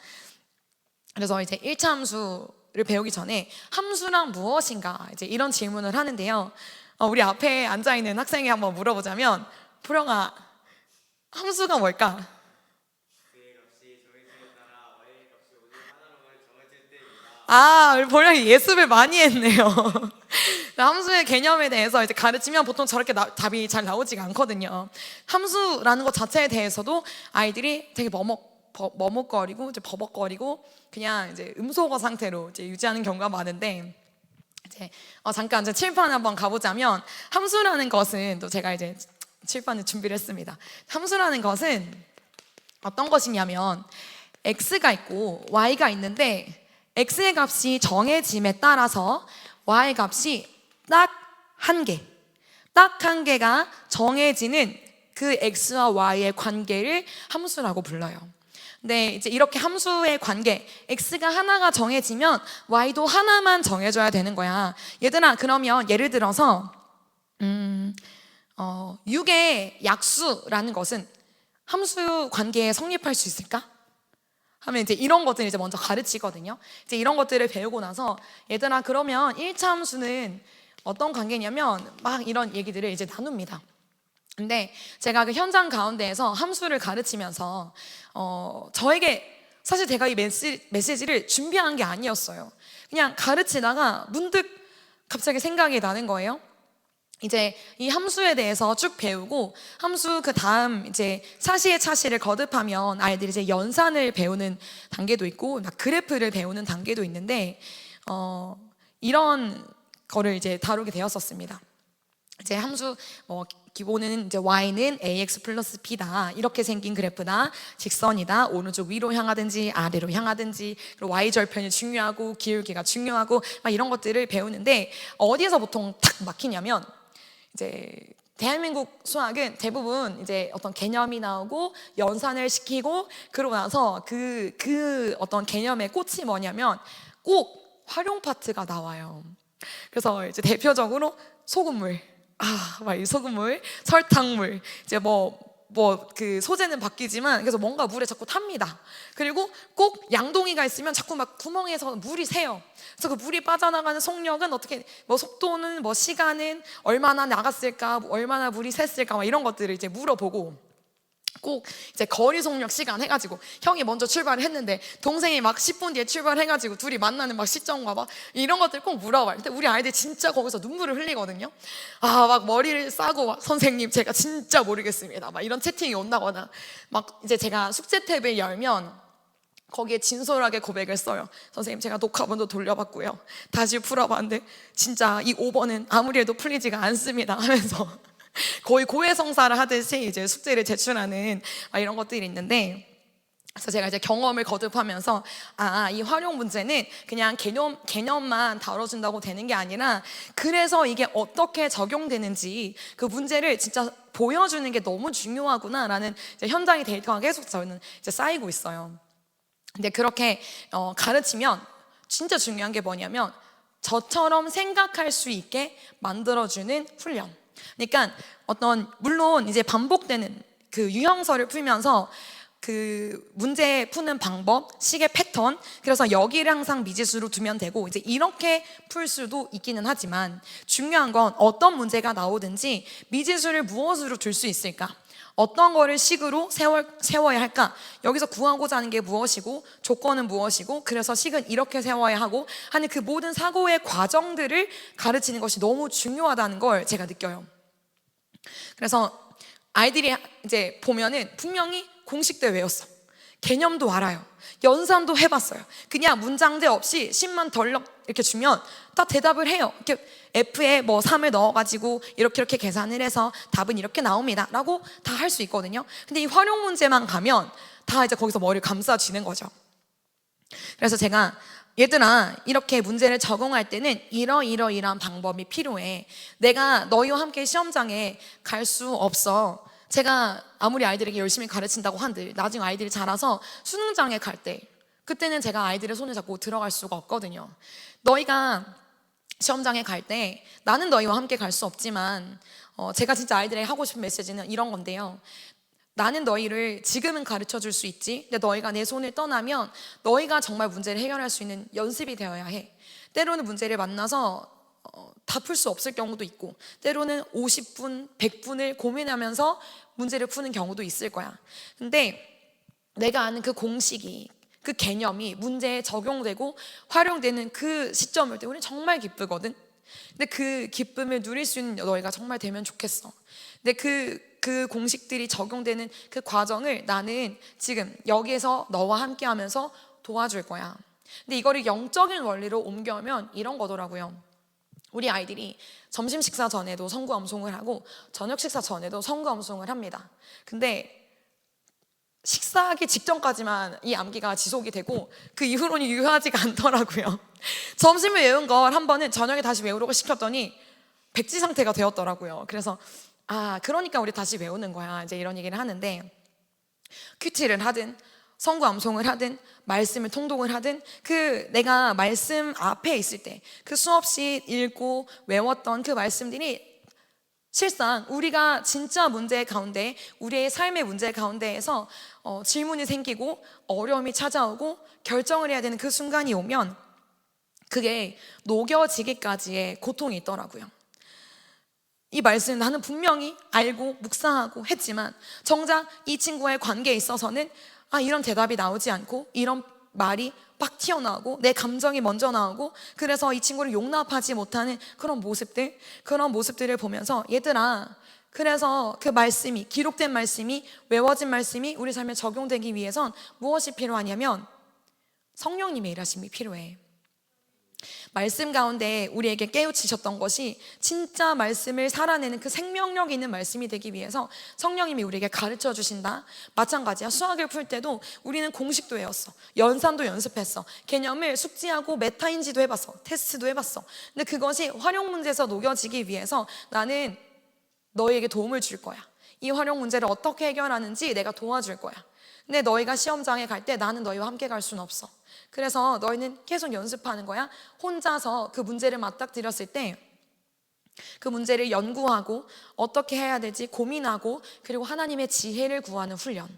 그래서 이제 1차 함수를 배우기 전에 함수란 무엇인가 이제 이런 질문을 하는데요. 우리 앞에 앉아 있는 학생이 한번 물어보자면, 보령아, 함수가 뭘까? 우리 보령이 예습을 많이 했네요. 함수의 개념에 대해서 이제 가르치면 보통 저렇게 답이 잘 나오지가 않거든요. 함수라는 것 자체에 대해서도 아이들이 되게 머뭇거리고 이제 버벅거리고 그냥 이제 음소거 상태로 이제 유지하는 경우가 많은데, 이제 잠깐 이제 칠판 한번 가보자면, 함수라는 것은 또 제가 이제 칠판을 준비를 했습니다. 함수라는 것은 어떤 것이냐면, x가 있고 y가 있는데 x의 값이 정해짐에 따라서 y 값이 딱 한 개가 정해지는 그 x와 y의 관계를 함수라고 불러요. 근데 이제 이렇게 함수의 관계, x가 하나가 정해지면 y도 하나만 정해줘야 되는 거야. 얘들아, 그러면 예를 들어서 6의 약수라는 것은 함수 관계에 성립할 수 있을까? 하면 이제 이런 것들을 이제 먼저 가르치거든요. 이제 이런 것들을 배우고 나서, 얘들아, 그러면 1차 함수는 어떤 관계냐면 막 이런 얘기들을 이제 나눕니다. 근데 제가 그 현장 가운데에서 함수를 가르치면서 저에게 사실 제가 이 메시지를 준비한 게 아니었어요. 그냥 가르치다가 문득 갑자기 생각이 나는 거예요. 이제 이 함수에 대해서 쭉 배우고, 함수 그 다음 이제 사시의 차시를 거듭하면 아이들이 이제 연산을 배우는 단계도 있고 그래프를 배우는 단계도 있는데, 이런 거를 이제 다루게 되었었습니다. 이제 함수 기본은 이제 y는 ax 플러스 b다, 이렇게 생긴 그래프다, 직선이다, 오른쪽 위로 향하든지 아래로 향하든지, 그리고 y 절편이 중요하고 기울기가 중요하고 막 이런 것들을 배우는데, 어디에서 보통 탁 막히냐면, 이제 대한민국 수학은 대부분 이제 어떤 개념이 나오고 연산을 시키고, 그러고 나서 그 어떤 개념의 꽃이 뭐냐면 꼭 활용 파트가 나와요. 그래서 이제 대표적으로 소금물, 막 이 소금물, 설탕물, 이제 그 소재는 바뀌지만 그래서 뭔가 물에 자꾸 탑니다. 그리고 꼭 양동이가 있으면 자꾸 막 구멍에서 물이 새요. 그래서 그 물이 빠져나가는 속력은 어떻게, 속도는 시간은 얼마나 나갔을까, 얼마나 물이 샜을까, 막 이런 것들을 이제 물어보고, 꼭 이제 거리 속력 시간 해가지고 형이 먼저 출발을 했는데 동생이 막 10분 뒤에 출발해가지고 둘이 만나는 막 시점과 막 이런 것들 꼭 물어봐요. 근데 우리 아이들 진짜 거기서 눈물을 흘리거든요. 막 머리를 싸고 막, 선생님 제가 진짜 모르겠습니다, 막 이런 채팅이 온다거나, 막 이제 제가 숙제 탭을 열면 거기에 진솔하게 고백을 써요. 선생님, 제가 녹화본도 돌려봤고요, 다시 풀어봤는데 진짜 이 5번은 아무리 해도 풀리지가 않습니다 하면서 거의 고해성사를 하듯이 이제 숙제를 제출하는 이런 것들이 있는데, 그래서 제가 이제 경험을 거듭하면서 이 활용 문제는 그냥 개념만 다뤄준다고 되는 게 아니라, 그래서 이게 어떻게 적용되는지 그 문제를 진짜 보여주는 게 너무 중요하구나라는 이제 현장의 데이터가 계속 저는 이제 쌓이고 있어요. 근데 그렇게 가르치면 진짜 중요한 게 뭐냐면, 저처럼 생각할 수 있게 만들어주는 훈련. 그러니까 물론 이제 반복되는 그 유형설을 풀면서 그 문제 푸는 방법, 식의 패턴, 그래서 여기를 항상 미지수로 두면 되고 이제 이렇게 풀 수도 있기는 하지만, 중요한 건 어떤 문제가 나오든지 미지수를 무엇으로 둘 수 있을까, 어떤 거를 식으로 세워야 할까, 여기서 구하고자 하는 게 무엇이고 조건은 무엇이고, 그래서 식은 이렇게 세워야 하고 하는 그 모든 사고의 과정들을 가르치는 것이 너무 중요하다는 걸 제가 느껴요. 그래서 아이들이 이제 보면은 분명히 공식도 외웠어, 개념도 알아요, 연산도 해봤어요. 그냥 문장제 없이 10만 덜럭 이렇게 주면 다 대답을 해요. 이렇게 F에 3을 넣어가지고 이렇게 계산을 해서 답은 이렇게 나옵니다 라고 다 할 수 있거든요. 근데 이 활용 문제만 가면 다 이제 거기서 머리를 감싸쥐는 거죠. 그래서 제가 얘들아, 이렇게 문제를 적응할 때는 이러이러이러한 방법이 필요해. 내가 너희와 함께 시험장에 갈 수 없어. 제가 아무리 아이들에게 열심히 가르친다고 한들 나중에 아이들이 자라서 수능장에 갈 때, 그때는 제가 아이들의 손을 잡고 들어갈 수가 없거든요. 너희가 시험장에 갈 때 나는 너희와 함께 갈 수 없지만 제가 진짜 아이들에게 하고 싶은 메시지는 이런 건데요. 나는 너희를 지금은 가르쳐 줄 수 있지. 근데 너희가 내 손을 떠나면 너희가 정말 문제를 해결할 수 있는 연습이 되어야 해. 때로는 문제를 만나서 다 풀 수 없을 경우도 있고, 때로는 50분, 100분을 고민하면서 문제를 푸는 경우도 있을 거야. 근데 내가 아는 그 공식이, 그 개념이 문제에 적용되고 활용되는 그 시점일 때 우리는 정말 기쁘거든. 근데 그 기쁨을 누릴 수 있는 너희가 정말 되면 좋겠어. 근데 그 공식들이 적용되는 그 과정을 나는 지금 여기에서 너와 함께 하면서 도와줄 거야. 근데 이거를 영적인 원리로 옮겨오면 이런 거더라고요. 우리 아이들이 점심 식사 전에도 성구 암송을 하고 저녁 식사 전에도 성구 암송을 합니다. 근데 식사하기 직전까지만 이 암기가 지속이 되고 그 이후로는 유효하지가 않더라고요. 점심에 외운 걸 한 번은 저녁에 다시 외우려고 시켰더니 백지 상태가 되었더라고요. 그래서 그러니까 우리 다시 외우는 거야, 이제 이런 얘기를 하는데, 큐티를 하든 성구 암송을 하든 말씀을 통독을 하든 그 내가 말씀 앞에 있을 때 그 수없이 읽고 외웠던 그 말씀들이 실상 우리가 진짜 문제 가운데, 우리의 삶의 문제 가운데에서 질문이 생기고 어려움이 찾아오고 결정을 해야 되는 그 순간이 오면 그게 녹여지기까지의 고통이 있더라고요. 이 말씀은 나는 분명히 알고 묵상하고 했지만 정작 이 친구와의 관계에 있어서는 이런 대답이 나오지 않고 이런 말이 빡 튀어나오고 내 감정이 먼저 나오고, 그래서 이 친구를 용납하지 못하는 그런 모습들을 보면서, 얘들아, 그래서 그 말씀이, 기록된 말씀이, 외워진 말씀이 우리 삶에 적용되기 위해선 무엇이 필요하냐면 성령님의 일하심이 필요해. 말씀 가운데 우리에게 깨우치셨던 것이 진짜 말씀을 살아내는 그 생명력 있는 말씀이 되기 위해서 성령님이 우리에게 가르쳐 주신다. 마찬가지야. 수학을 풀 때도 우리는 공식도 외웠어, 연산도 연습했어, 개념을 숙지하고 메타인지도 해봤어, 테스트도 해봤어. 근데 그것이 활용 문제에서 녹여지기 위해서 나는 너희에게 도움을 줄 거야. 이 활용 문제를 어떻게 해결하는지 내가 도와줄 거야. 근데 너희가 시험장에 갈 때 나는 너희와 함께 갈 수는 없어. 그래서 너희는 계속 연습하는 거야. 혼자서 그 문제를 맞닥뜨렸을 때 그 문제를 연구하고 어떻게 해야 될지 고민하고, 그리고 하나님의 지혜를 구하는 훈련.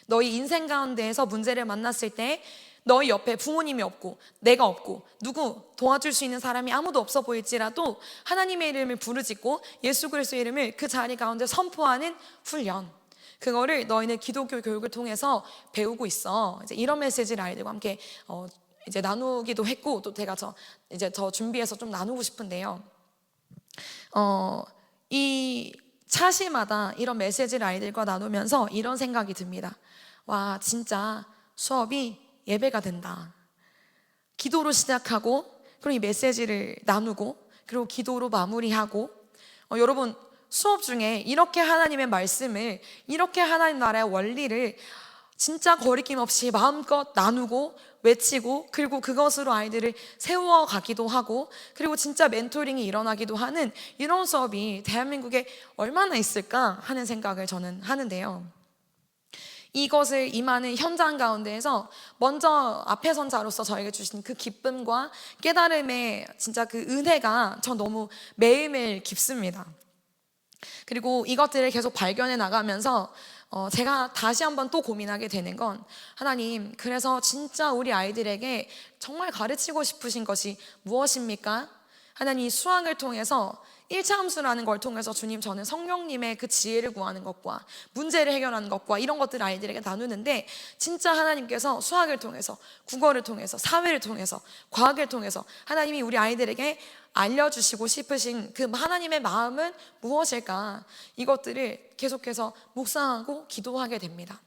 너희 인생 가운데에서 문제를 만났을 때 너희 옆에 부모님이 없고 내가 없고 누구 도와줄 수 있는 사람이 아무도 없어 보일지라도 하나님의 이름을 부르짖고 예수 그리스도의 이름을 그 자리 가운데 선포하는 훈련. 그거를 너희는 기독교 교육을 통해서 배우고 있어. 이제 이런 메시지를 아이들과 함께 이제 나누기도 했고, 또 제가 더 준비해서 좀 나누고 싶은데요. 이 차시마다 이런 메시지를 아이들과 나누면서 이런 생각이 듭니다. 와, 진짜 수업이 예배가 된다. 기도로 시작하고, 그리고 이 메시지를 나누고, 그리고 기도로 마무리하고, 여러분 수업 중에 이렇게 하나님의 말씀을, 이렇게 하나님 나라의 원리를 진짜 거리낌 없이 마음껏 나누고 외치고, 그리고 그것으로 아이들을 세워가기도 하고, 그리고 진짜 멘토링이 일어나기도 하는 이런 수업이 대한민국에 얼마나 있을까 하는 생각을 저는 하는데요. 이것을 임하는 현장 가운데에서 먼저 앞에 선 자로서 저에게 주신 그 기쁨과 깨달음의 진짜 그 은혜가 전 너무 매일매일 깊습니다. 그리고 이것들을 계속 발견해 나가면서 제가 다시 한번 또 고민하게 되는 건, 하나님, 그래서 진짜 우리 아이들에게 정말 가르치고 싶으신 것이 무엇입니까? 하나님, 수학을 통해서 1차 함수라는 걸 통해서 주님, 저는 성령님의 그 지혜를 구하는 것과 문제를 해결하는 것과 이런 것들을 아이들에게 나누는데, 진짜 하나님께서 수학을 통해서, 국어를 통해서, 사회를 통해서, 과학을 통해서 하나님이 우리 아이들에게 알려주시고 싶으신 그 하나님의 마음은 무엇일까? 이것들을 계속해서 묵상하고 기도하게 됩니다.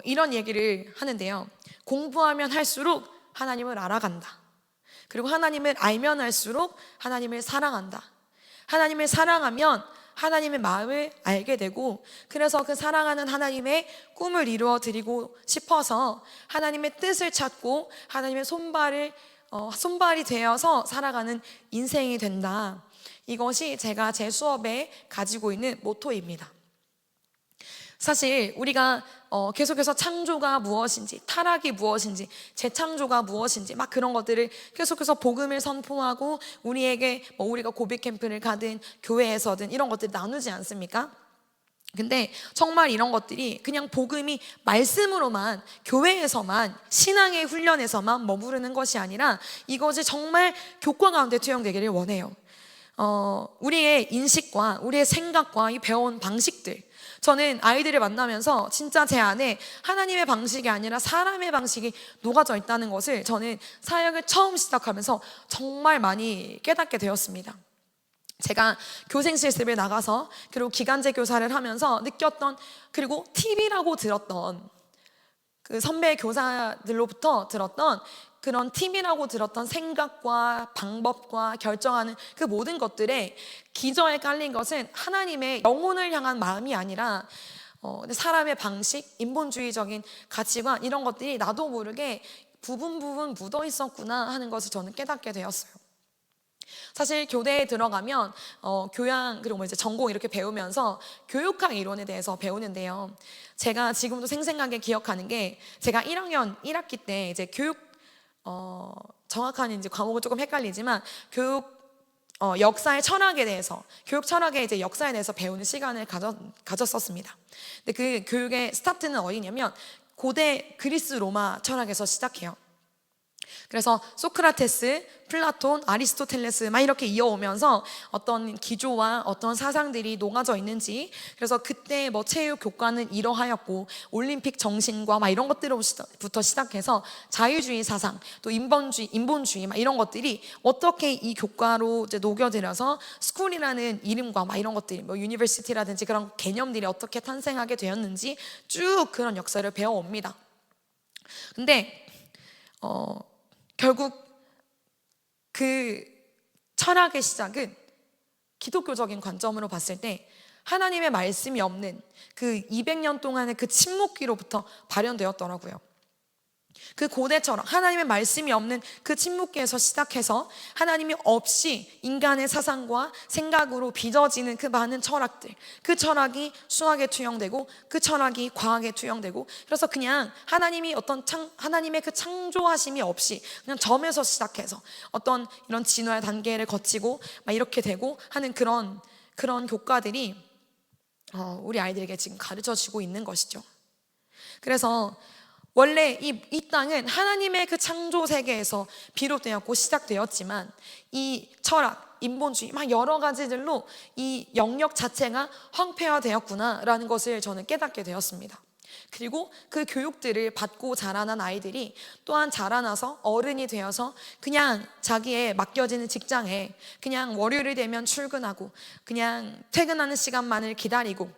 이런 얘기를 하는데요. 공부하면 할수록 하나님을 알아간다. 그리고 하나님을 알면 할수록 하나님을 사랑한다. 하나님을 사랑하면 하나님의 마음을 알게 되고, 그래서 그 사랑하는 하나님의 꿈을 이루어 드리고 싶어서 하나님의 뜻을 찾고 하나님의 손발이 되어서 살아가는 인생이 된다. 이것이 제가 제 수업에 가지고 있는 모토입니다. 사실 우리가 계속해서 창조가 무엇인지, 타락이 무엇인지, 재창조가 무엇인지 막 그런 것들을 계속해서 복음을 선포하고 우리에게 우리가 고백 캠프를 가든 교회에서든 이런 것들을 나누지 않습니까? 근데 정말 이런 것들이 그냥 복음이 말씀으로만, 교회에서만, 신앙의 훈련에서만 머무르는 것이 아니라 이것이 정말 교과 가운데 투영되기를 원해요. 우리의 인식과 우리의 생각과 이 배워온 방식들, 저는 아이들을 만나면서 진짜 제 안에 하나님의 방식이 아니라 사람의 방식이 녹아져 있다는 것을 저는 사역을 처음 시작하면서 정말 많이 깨닫게 되었습니다. 제가 교생 실습을 나가서 그리고 기간제 교사를 하면서 느꼈던, 그리고 TV라고 들었던 그 선배 교사들로부터 들었던 그런 팁이라고 들었던 생각과 방법과 결정하는 그 모든 것들에 기저에 깔린 것은 하나님의 영혼을 향한 마음이 아니라 사람의 방식, 인본주의적인 가치관, 이런 것들이 나도 모르게 부분 묻어 있었구나 하는 것을 저는 깨닫게 되었어요. 사실 교대에 들어가면 교양 그리고 이제 전공 이렇게 배우면서 교육학 이론에 대해서 배우는데요. 제가 지금도 생생하게 기억하는 게, 제가 1학년 1학기 때 이제 정확한 이제 과목은 조금 헷갈리지만 역사의 철학에 대해서, 교육 철학의 이제 역사에 대해서 배우는 시간을 가졌었습니다. 근데 그 교육의 스타트는 어디냐면 고대 그리스 로마 철학에서 시작해요. 그래서 소크라테스, 플라톤, 아리스토텔레스 막 이렇게 이어오면서 어떤 기조와 어떤 사상들이 녹아져 있는지, 그래서 그때 체육 교과는 이러하였고 올림픽 정신과 막 이런 것들부터 시작해서 자유주의 사상, 또 인본주의 막 이런 것들이 어떻게 이 교과로 이제 녹여들여서 스쿨이라는 이름과 막 이런 것들이 유니버시티라든지 그런 개념들이 어떻게 탄생하게 되었는지 쭉 그런 역사를 배워옵니다. 근데 결국 그 철학의 시작은 기독교적인 관점으로 봤을 때 하나님의 말씀이 없는 그 200년 동안의 그 침묵기로부터 발현되었더라고요. 그 고대 철학, 하나님의 말씀이 없는 그 침묵기에서 시작해서 하나님이 없이 인간의 사상과 생각으로 빚어지는 그 많은 철학들, 그 철학이 수학에 투영되고 그 철학이 과학에 투영되고, 그래서 그냥 하나님의 그 창조하심이 없이 그냥 점에서 시작해서 어떤 이런 진화의 단계를 거치고 막 이렇게 되고 하는 그런 교과들이 우리 아이들에게 지금 가르쳐지고 있는 것이죠. 그래서 원래 이 땅은 하나님의 그 창조 세계에서 비롯되었고 시작되었지만 이 철학, 인본주의 막 여러 가지들로 이 영역 자체가 황폐화되었구나라는 것을 저는 깨닫게 되었습니다. 그리고 그 교육들을 받고 자라난 아이들이 또한 자라나서 어른이 되어서 그냥 자기의 맡겨지는 직장에 그냥 월요일이 되면 출근하고 그냥 퇴근하는 시간만을 기다리고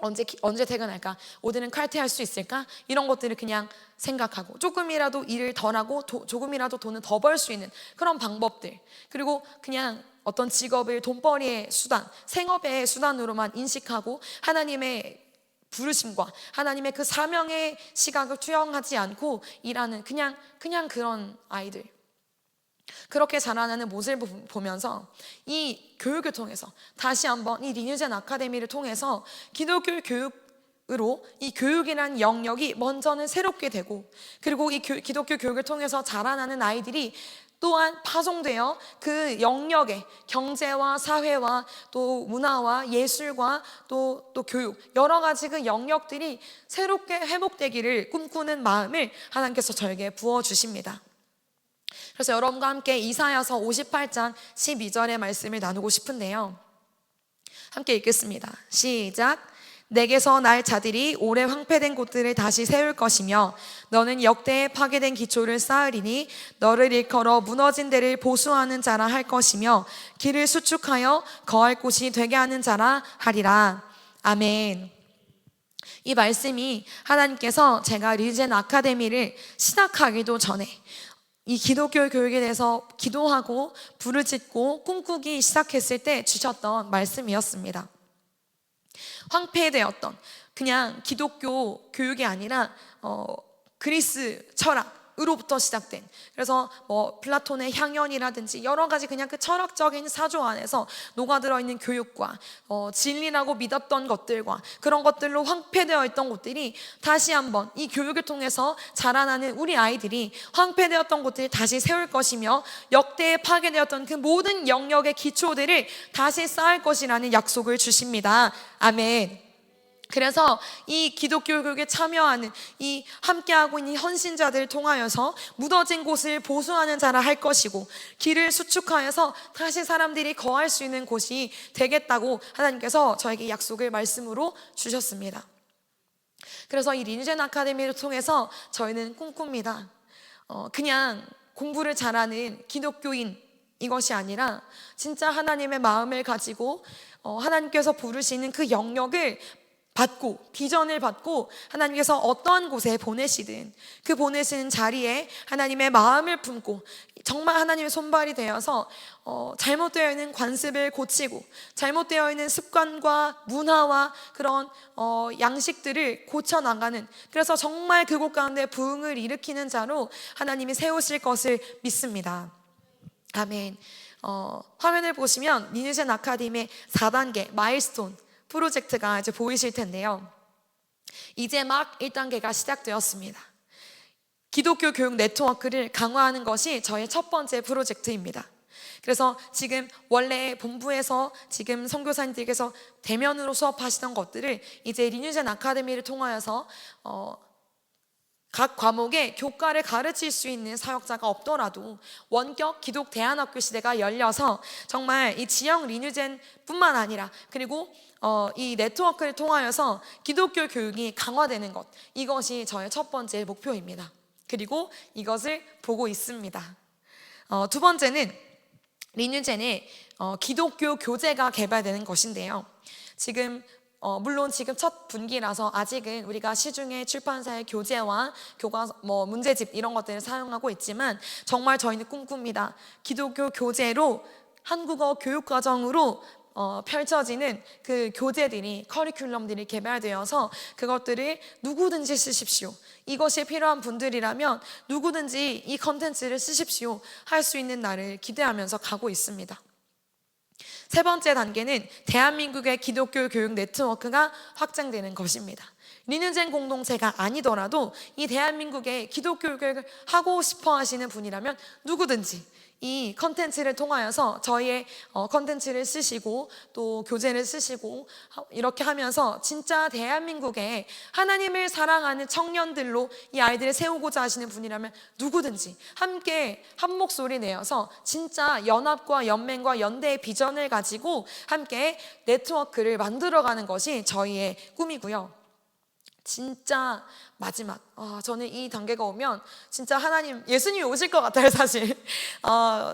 언제 퇴근할까? 오늘은 칼퇴할 수 있을까? 이런 것들을 그냥 생각하고 조금이라도 일을 덜 하고 조금이라도 돈을 더 벌 수 있는 그런 방법들, 그리고 그냥 어떤 직업을 돈벌이의 수단, 생업의 수단으로만 인식하고 하나님의 부르심과 하나님의 그 사명의 시각을 투영하지 않고 일하는 그냥 그런 아이들, 그렇게 자라나는 모습을 보면서 이 교육을 통해서 다시 한번 이 리뉴젠 아카데미를 통해서 기독교 교육으로 이 교육이라는 영역이 먼저는 새롭게 되고, 그리고 이 기독교 교육을 통해서 자라나는 아이들이 또한 파송되어 그 영역에 경제와 사회와 또 문화와 예술과 또 교육, 여러 가지 그 영역들이 새롭게 회복되기를 꿈꾸는 마음을 하나님께서 저에게 부어주십니다. 그래서 여러분과 함께 이사야서 58장 12절의 말씀을 나누고 싶은데요, 함께 읽겠습니다. 시작. 내게서 날 자들이 오래 황폐된 곳들을 다시 세울 것이며 너는 역대에 파괴된 기초를 쌓으리니 너를 일컬어 무너진 데를 보수하는 자라 할 것이며 길을 수축하여 거할 곳이 되게 하는 자라 하리라. 아멘. 이 말씀이 하나님께서 제가 리젠 아카데미를 시작하기도 전에 이 기독교 교육에 대해서 기도하고 부르짖고 꿈꾸기 시작했을 때 주셨던 말씀이었습니다. 황폐되었던 그냥 기독교 교육이 아니라 그리스 철학으로부터 시작된, 그래서 뭐 플라톤의 향연이라든지 여러 가지 그냥 그 철학적인 사조 안에서 녹아들어 있는 교육과 진리라고 믿었던 것들과 그런 것들로 황폐되어 있던 곳들이 다시 한번 이 교육을 통해서 자라나는 우리 아이들이 황폐되었던 곳들을 다시 세울 것이며 역대에 파괴되었던 그 모든 영역의 기초들을 다시 쌓을 것이라는 약속을 주십니다. 아멘. 그래서 이 기독교 교육에 참여하는 이 함께하고 있는 헌신자들을 통하여서 묻어진 곳을 보수하는 자라 할 것이고 길을 수축하여서 다시 사람들이 거할 수 있는 곳이 되겠다고 하나님께서 저에게 약속을 말씀으로 주셨습니다. 그래서 이 리뉴젠 아카데미를 통해서 저희는 꿈꿉니다. 그냥 공부를 잘하는 기독교인 이것이 아니라 진짜 하나님의 마음을 가지고 하나님께서 부르시는 그 영역을 받고 비전을 받고 하나님께서 어떠한 곳에 보내시든 그 보내시는 자리에 하나님의 마음을 품고 정말 하나님의 손발이 되어서 잘못되어 있는 관습을 고치고 잘못되어 있는 습관과 문화와 그런 양식들을 고쳐나가는, 그래서 정말 그곳 가운데 부흥을 일으키는 자로 하나님이 세우실 것을 믿습니다. 아멘. 화면을 보시면 리뉴젠 아카데미의 4단계 마일스톤 프로젝트가 이제 보이실 텐데요. 이제 막 1단계가 시작되었습니다. 기독교 교육 네트워크를 강화하는 것이 저의 첫 번째 프로젝트입니다. 그래서 지금 원래 본부에서 지금 선교사님들께서 대면으로 수업하시던 것들을 이제 리뉴젠 아카데미를 통하여서 각 과목의 교과를 가르칠 수 있는 사역자가 없더라도 원격 기독 대안학교 시대가 열려서 정말 이 지역 리뉴젠 뿐만 아니라 그리고 이 네트워크를 통하여서 기독교 교육이 강화되는 것, 이것이 저의 첫 번째 목표입니다. 그리고 이것을 보고 있습니다. 두 번째는 리뉴젠의 기독교 교재가 개발되는 것인데요. 지금 물론 지금 첫 분기라서 아직은 우리가 시중에 출판사의 교재와 교과서, 문제집 이런 것들을 사용하고 있지만 정말 저희는 꿈꿉니다. 기독교 교재로 한국어 교육과정으로 펼쳐지는 그 교재들이 커리큘럼들이 개발되어서 그것들을 누구든지 쓰십시오. 이것이 필요한 분들이라면 누구든지 이 컨텐츠를 쓰십시오 할 수 있는 날을 기대하면서 가고 있습니다. 세 번째 단계는 대한민국의 기독교 교육 네트워크가 확장되는 것입니다. 리뉴젠 공동체가 아니더라도 이 대한민국의 기독교 교육을 하고 싶어 하시는 분이라면 누구든지 이 컨텐츠를 통하여서 저희의 컨텐츠를 쓰시고 또 교재를 쓰시고 이렇게 하면서 진짜 대한민국의 하나님을 사랑하는 청년들로 이 아이들을 세우고자 하시는 분이라면 누구든지 함께 한 목소리 내어서 진짜 연합과 연맹과 연대의 비전을 가지고 함께 네트워크를 만들어가는 것이 저희의 꿈이고요. 진짜 마지막, 저는 이 단계가 오면 진짜 하나님, 예수님이 오실 것 같아요 사실.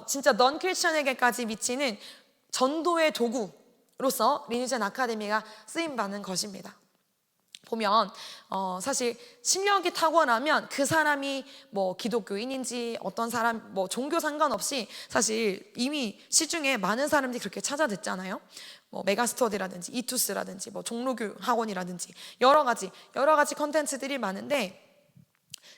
진짜 넌 크리스천에게까지 미치는 전도의 도구로서 리뉴젠 아카데미가 쓰임받는 것입니다. 보면 사실 실력이 탁월하면 그 사람이 뭐 기독교인인지 어떤 사람 뭐 종교 상관없이 사실 이미 시중에 많은 사람들이 그렇게 찾아듣잖아요. 뭐 메가스터디라든지 이투스라든지 뭐 종로교 학원이라든지 여러 가지 컨텐츠들이 많은데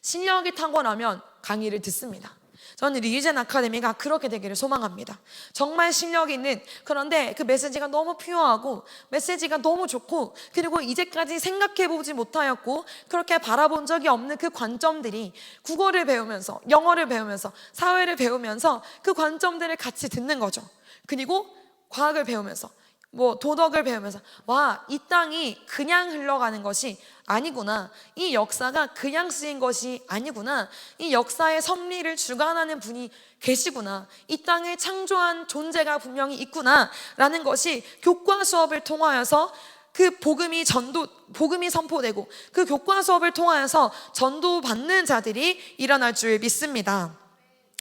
실력이 탁월하면 강의를 듣습니다. 저는 리뉴젠 아카데미가 그렇게 되기를 소망합니다. 정말 실력 있는, 그런데 그 메시지가 너무 퓨어하고 메시지가 너무 좋고 그리고 이제까지 생각해보지 못하였고 그렇게 바라본 적이 없는 그 관점들이 국어를 배우면서 영어를 배우면서 사회를 배우면서 그 관점들을 같이 듣는 거죠. 그리고 과학을 배우면서 뭐 도덕을 배우면서 와, 이 땅이 그냥 흘러가는 것이 아니구나, 이 역사가 그냥 쓰인 것이 아니구나, 이 역사의 섭리를 주관하는 분이 계시구나, 이 땅을 창조한 존재가 분명히 있구나 라는 것이 교과 수업을 통하여서 그 복음이 선포되고 그 교과 수업을 통하여서 전도받는 자들이 일어날 줄 믿습니다.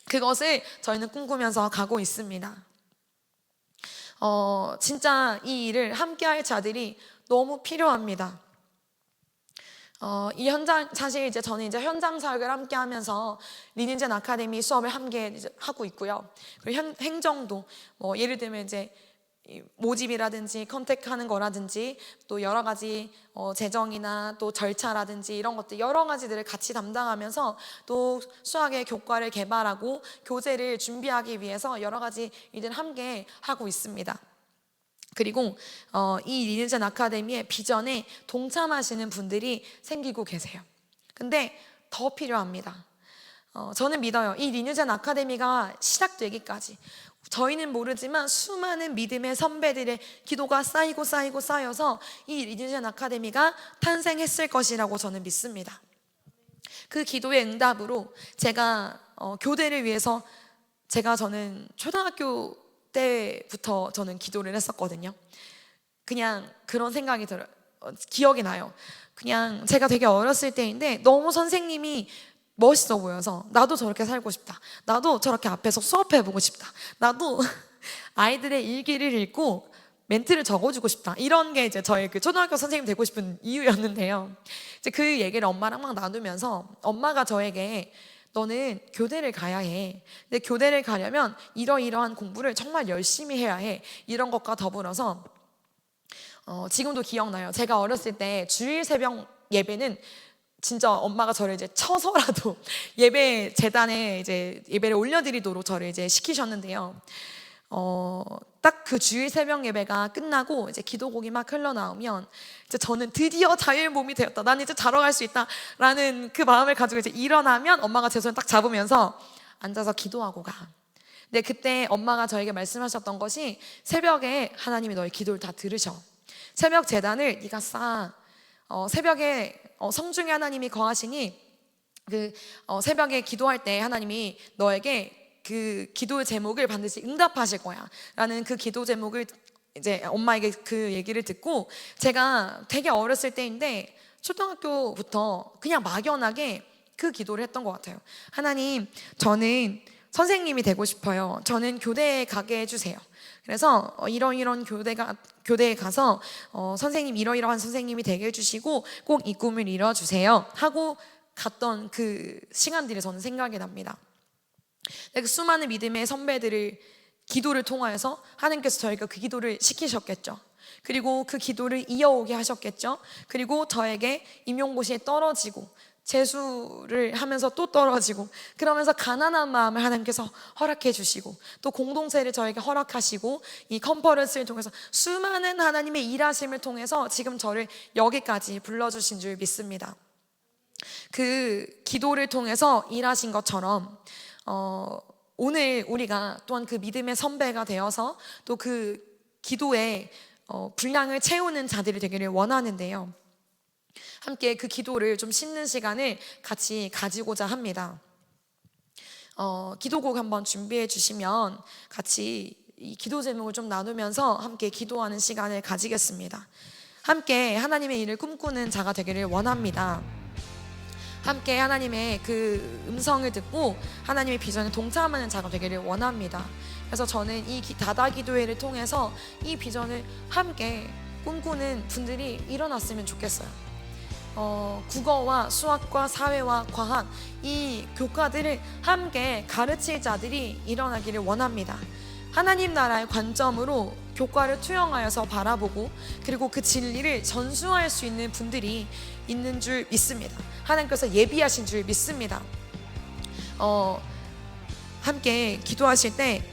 그것을 저희는 꿈꾸면서 가고 있습니다. 진짜 이 일을 함께할 자들이 너무 필요합니다. 이 현장, 사실 이제 저는 이제 현장 사역을 함께 하면서 리뉴젠 아카데미 수업을 함께 이제 하고 있고요. 그리고 행정도, 예를 들면 이제 이 모집이라든지 컨택하는 거라든지 또 여러 가지 재정이나 또 절차라든지 이런 것들 여러 가지들을 같이 담당하면서 또 수학의 교과를 개발하고 교재를 준비하기 위해서 여러 가지 일을 함께 하고 있습니다. 그리고 이 리니젠 아카데미의 비전에 동참하시는 분들이 생기고 계세요. 근데 더 필요합니다. 저는 믿어요. 이 리니젠 아카데미가 시작되기까지 저희는 모르지만 수많은 믿음의 선배들의 기도가 쌓여서 이 리니젠 아카데미가 탄생했을 것이라고 저는 믿습니다. 그 기도의 응답으로 제가 교대를 위해서 저는 초등학교 때부터 저는 기도를 했었거든요. 그냥 그런 생각이 들어요. 기억이 나요. 그냥 제가 되게 어렸을 때인데 너무 선생님이 멋있어 보여서 나도 저렇게 살고 싶다. 나도 저렇게 앞에서 수업해보고 싶다. 나도 아이들의 일기를 읽고 멘트를 적어주고 싶다. 이런 게 이제 저의 그 초등학교 선생님 되고 싶은 이유였는데요. 이제 그 얘기를 엄마랑 막 나누면서 엄마가 저에게 너는 교대를 가야 해. 근데 교대를 가려면 이러이러한 공부를 정말 열심히 해야 해. 이런 것과 더불어서 지금도 기억나요. 제가 어렸을 때 주일 새벽 예배는 진짜 엄마가 저를 이제 쳐서라도 예배 재단에 이제 예배를 올려드리도록 저를 이제 시키셨는데요. 딱 그 주일 새벽 예배가 끝나고 이제 기도곡이 막 흘러나오면 이제 저는 드디어 자유의 몸이 되었다. 난 이제 자러 갈 수 있다라는 그 마음을 가지고 이제 일어나면 엄마가 제 손을 딱 잡으면서 앉아서 기도하고 가. 근데 그때 엄마가 저에게 말씀하셨던 것이 새벽에 하나님이 너의 기도를 다 들으셔. 새벽 재단을 네가 쌓아. 새벽에 성중에 하나님이 거하시니 그 새벽에 기도할 때 하나님이 너에게 그 기도의 제목을 반드시 응답하실 거야 라는 그 기도 제목을 이제 엄마에게 그 얘기를 듣고 제가 되게 어렸을 때인데 초등학교부터 그냥 막연하게 그 기도를 했던 것 같아요. 하나님, 저는 선생님이 되고 싶어요. 저는 교대에 가게 해주세요. 그래서 이런 교대에 가서 선생님 이러이러한 선생님이 되게 해주시고 꼭 이 꿈을 이뤄주세요 하고 갔던 그 시간들이 저는 생각이 납니다. 그 수많은 믿음의 선배들을 기도를 통하여서 하나님께서 저희가 그 기도를 시키셨겠죠. 그리고 그 기도를 이어오게 하셨겠죠. 그리고 저에게 임용고시에 떨어지고 재수를 하면서 또 떨어지고 그러면서 가난한 마음을 하나님께서 허락해 주시고 또 공동체를 저에게 허락하시고 이 컨퍼런스를 통해서 수많은 하나님의 일하심을 통해서 지금 저를 여기까지 불러주신 줄 믿습니다. 그 기도를 통해서 일하신 것처럼 오늘 우리가 또한 그 믿음의 선배가 되어서 또 그 기도의 분량을 채우는 자들이 되기를 원하는데요. 함께 그 기도를 좀 씻는 시간을 같이 가지고자 합니다. 기도곡 한번 준비해 주시면 같이 이 기도 제목을 좀 나누면서 함께 기도하는 시간을 가지겠습니다. 함께 하나님의 일을 꿈꾸는 자가 되기를 원합니다. 함께 하나님의 그 음성을 듣고 하나님의 비전에 동참하는 자가 되기를 원합니다. 그래서 저는 이 다다 기도회를 통해서 이 비전을 함께 꿈꾸는 분들이 일어났으면 좋겠어요. 국어와 수학과 사회와 과학 이 교과들을 함께 가르칠 자들이 일어나기를 원합니다. 하나님 나라의 관점으로 교과를 투영하여서 바라보고 그리고 그 진리를 전수할 수 있는 분들이 있는 줄 믿습니다. 하나님께서 예비하신 줄 믿습니다. 함께 기도하실 때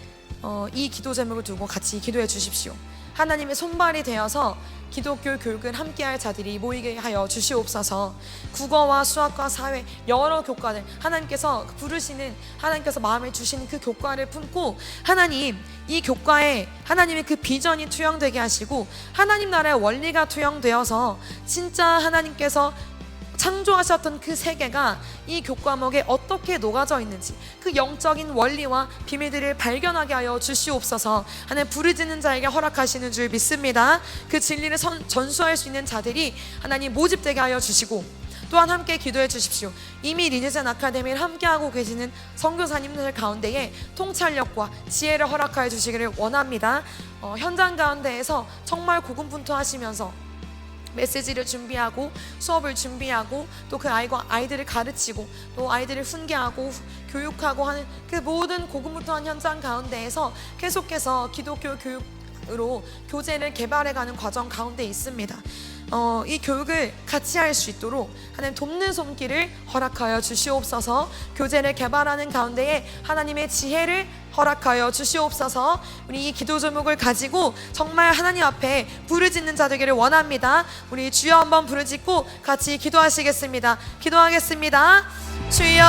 이 기도 제목을 두고 같이 기도해 주십시오. 하나님의 손발이 되어서 기독교 교육을 함께할 자들이 모이게 하여 주시옵소서. 국어와 수학과 사회 여러 교과들 하나님께서 부르시는 하나님께서 마음에 주시는 그 교과를 품고 하나님 이 교과에 하나님의 그 비전이 투영되게 하시고 하나님 나라의 원리가 투영되어서 진짜 하나님께서 창조하셨던 그 세계가 이 교과목에 어떻게 녹아져 있는지 그 영적인 원리와 비밀들을 발견하게 하여 주시옵소서. 하나님 부르짖는 자에게 허락하시는 줄 믿습니다. 그 진리를 전수할 수 있는 자들이 하나님 모집되게 하여 주시고 또한 함께 기도해 주십시오. 이미 리니젠 아카데미를 함께하고 계시는 선교사님들 가운데에 통찰력과 지혜를 허락하여 주시기를 원합니다. 현장 가운데에서 정말 고군분투하시면서 메시지를 준비하고 수업을 준비하고 또 그 아이들을 가르치고 또 아이들을 훈계하고 교육하고 하는 그 모든 고군분투한 현장 가운데에서 계속해서 기독교 교육 으로 교재를 개발해가는 과정 가운데 있습니다. 이 교육을 같이 할 수 있도록 하나님 돕는 손길을 허락하여 주시옵소서. 교재를 개발하는 가운데에 하나님의 지혜를 허락하여 주시옵소서. 우리 이 기도 제목을 가지고 정말 하나님 앞에 부르짖는 자 되기를 원합니다. 우리 주여 한번 부르짖고 같이 기도하시겠습니다. 기도하겠습니다. 주여,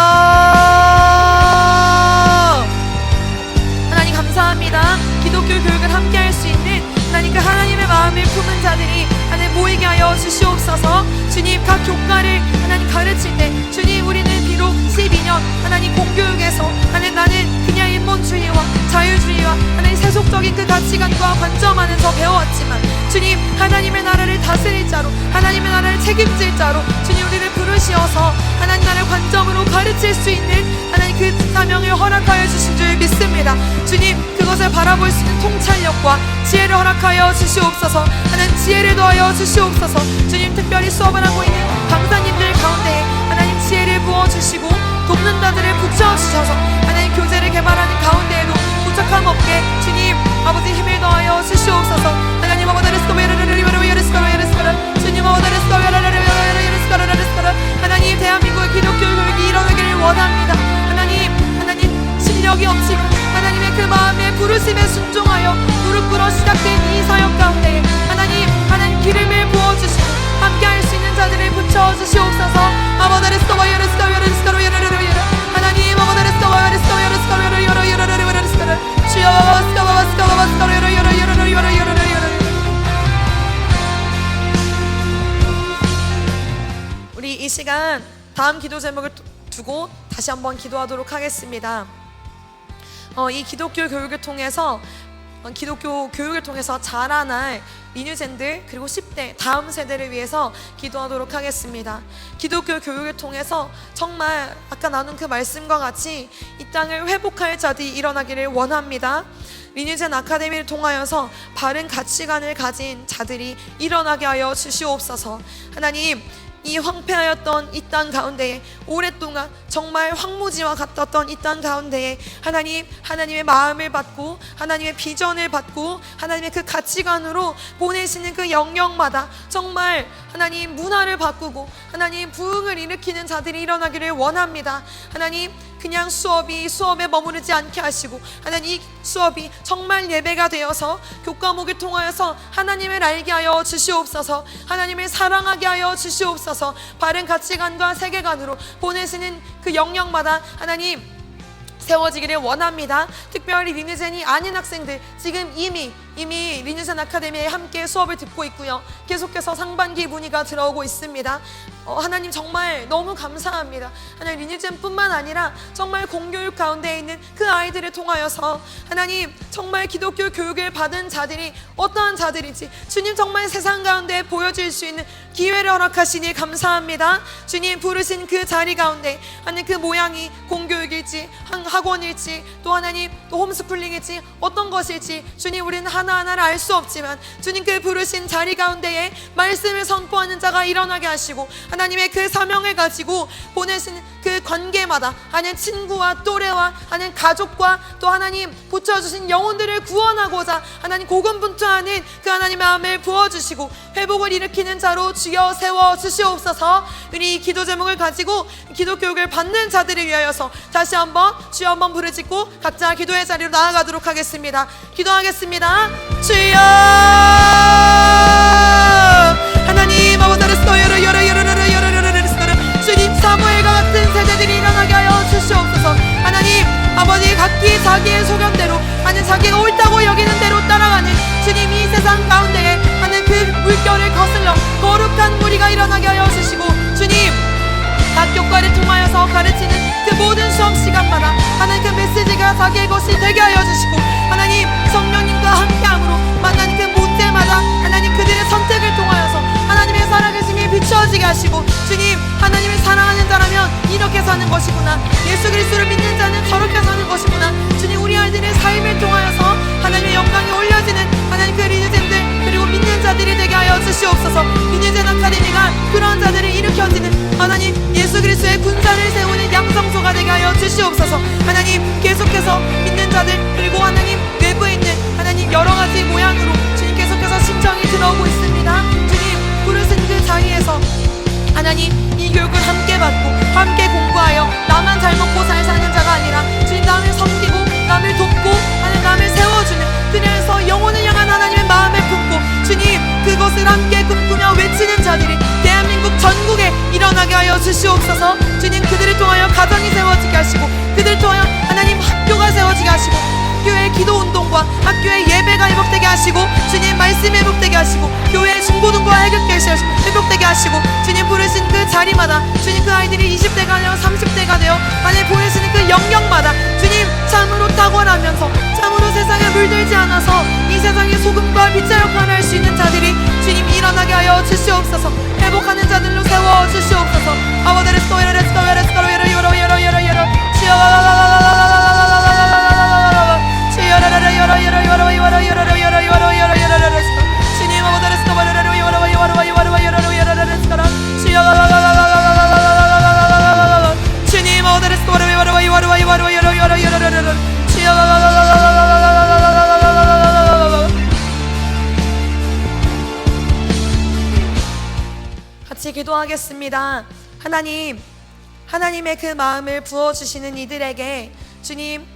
하나님 감사합니다. 기독교 교육을 함께 할 수 있는 하나님 그 하나님의 마음을 품은 자들이 하나님 모이게 하여 주시옵소서. 주님 각 교과를 하나님 가르칠 때 주님 우리는 비록 12년 하나님 공교육에서 하나님 나는 그냥 인본주의와 자유주의와 하나님 세속적인 그 가치관과 관점 안에서 배워왔지만 주님 하나님의 나라를 다스릴 자로 하나님의 나라를 책임질 자로 주님 우리를 부르시어서 하나님 나라를 관점으로 가르칠 수 있는 하나님 그 사명을 허락하여 주신 줄 믿습니다. 주님 그것을 바라볼 수 있는 통찰력과 지혜를 허락하여 주시옵소서. 하나님 지혜를 더하여 주시옵소서. 주님 특별히 수업을 하고 있는 강사님들 가운데 하나님 지혜를 부어주시고 돕는 자들을 붙여주셔서 하나님 교재를 개발하는 가운데에도 부족함 없게 주님 아버지 힘을 더하여 주시옵소서. 하나님 아버지 주님 하나님 대한민국의 기독교 교육이 일어나기를 원합니다. 하나님 실력이 없지만 하나님의 그 마음에 부르심에 순종하여 무릎 꿇어 시작된 이 사역 가운데 하나님 기름을 부어주시고 함께 할 수 있는 자들을 붙여주시옵소서. 하나님 우리 이 시간 다음 기도 제목을 두고 다시 한번 기도하도록 하겠습니다. 이 기독교 교육을 통해서 자라날 리뉴젠들 그리고 10대 다음 세대를 위해서 기도하도록 하겠습니다. 기독교 교육을 통해서 정말 아까 나눈 그 말씀과 같이 이 땅을 회복할 자들이 일어나기를 원합니다. 리뉴젠 아카데미를 통하여서 바른 가치관을 가진 자들이 일어나게 하여 주시옵소서. 하나님 이 황폐하였던 이 땅 가운데에 오랫동안 정말 황무지와 같았던 이 땅 가운데에 하나님의 마음을 받고 하나님의 비전을 받고 하나님의 그 가치관으로 보내시는 그 영역마다 정말 하나님 문화를 바꾸고 하나님 부흥을 일으키는 자들이 일어나기를 원합니다. 하나님 그냥 수업에 머무르지 않게 하시고 하나님 이 수업이 정말 예배가 되어서 교과목을 통하여서 하나님을 알게 하여 주시옵소서. 하나님을 사랑하게 하여 주시옵소서. 바른 가치관과 세계관으로 보내시는 그 영역마다 하나님 세워지기를 원합니다. 특별히 리뉴젠이 아닌 학생들 지금 이미 리뉴젠 아카데미에 함께 수업을 듣고 있고요. 계속해서 상반기 문의가 들어오고 있습니다. 하나님 정말 너무 감사합니다. 하나님 리뉴젠뿐만 아니라 정말 공교육 가운데 있는 그 아이들을 통하여서 하나님 정말 기독교 교육을 받은 자들이 어떠한 자들인지 주님 정말 세상 가운데 보여줄 수 있는 기회를 허락하시니 감사합니다. 주님 부르신 그 자리 가운데 하나님 그 모양이 공교육일지 학원일지 또 하나님 또 홈스쿨링일지 어떤 것일지 주님 우리는 하나하나를 알 수 없지만 주님 그 부르신 자리 가운데에 말씀을 선포하는 자가 일어나게 하시고 하나님의 그 사명을 가지고 보내신 그 관계마다 하나님 친구와 또래와 하나님 가족과 또 하나님 붙여주신 영혼들을 구원하고자 하나님 고군분투하는 그 하나님의 마음을 부어주시고 회복을 일으키는 자로 주여 세워주시옵소서. 우리 이 기도 제목을 가지고 기독교육을 받는 자들을 위하여서 다시 한번 주여 한번 부르짖고 각자 기도의 자리로 나아가도록 하겠습니다. 기도하겠습니다. 주여 하나님 주님 사무엘과 같은 세대들이 일어나게 하여 주시옵소서. 하나님 아버지 각기 자기의 소견대로 하는 자기가 옳다고 여기는 대로 따라가는 주님 이 세상 가운데에 하는 그 물결을 거슬러 거룩한 무리가 일어나게 하여 주시고 주님 각 교과를 통하여서 가르치는 그 모든 수업 시간마다 하나님 그 메시지가 자기의 것이 되게 하여 주시고 하나님 성령님과 함께함으로 만나는 그 문제마다 하나님 그들의 선택을 통하여서 하나님의 살아계심이 비추어지게 하시고 주님 하나님을 사랑하는 자라면 이렇게 사는 것이구나 예수 그리스도를 믿는 자는 저렇게 사는 것이구나 주님 우리 아이들의 삶을 통하여서 하나님의 영광이 올려지는 하나님 그 리뉴젠들 그리고 믿는 자들이 되게 하여 주시옵소서. 리뉴젠 아카데미가 그런 자들을 일으켜지는 하나님 예수 그리스도의 군사를 세우는 양성소가 되게 하여 주시옵소서. 하나님 계속해서 믿는 자들 그리고 하나님 외부에 있는 하나님 여러 가지 모양으로 하나님 이 교육을 함께 받고 함께 공부하여 나만 잘 먹고 잘 사는 자가 아니라 주님 남을 섬기고 남을 돕고 하나님 남을 세워주는 그래서 영혼을 향한 하나님의 마음을 품고 주님 그것을 함께 꿈꾸며 외치는 자들이 대한민국 전국에 일어나게 하여 주시옵소서. 주님 그들을 통하여 가정이 세워지게 하시고 그들을 통하여 하나님 학교가 세워지게 하시고 학교의 기도 운동과 학교의 예배가 회복되게 하시고 주님 말씀이 회복되게 하시고 교회의 중고등부가 회복되게 하시고 주님 부르신 그 자리마다 주님 그 아이들이 20대가 되어 30대가 되어 하나님 보내시는 그 영역마다 주님 참으로 탁월하면서 참으로 세상에 물들지 않아서 이 세상의 소금과 빛의 역할을 할 수 있는 자들이 주님 일어나게 하여 주시옵소서. 회복하는 자들로 세워 주시옵소서. 아버데레스토 에레스토 에레스토 에레 요로 요로 요로 요로 주님 아버데레스토 바레레 요로 요로 요로 요로 요로 주님 아버데레스토 바레레 요로 요로 요로 요로 요로 같이 기도하겠습니다. 하나님, 하나님의 그 마음을 부어주시는 이들에게 주님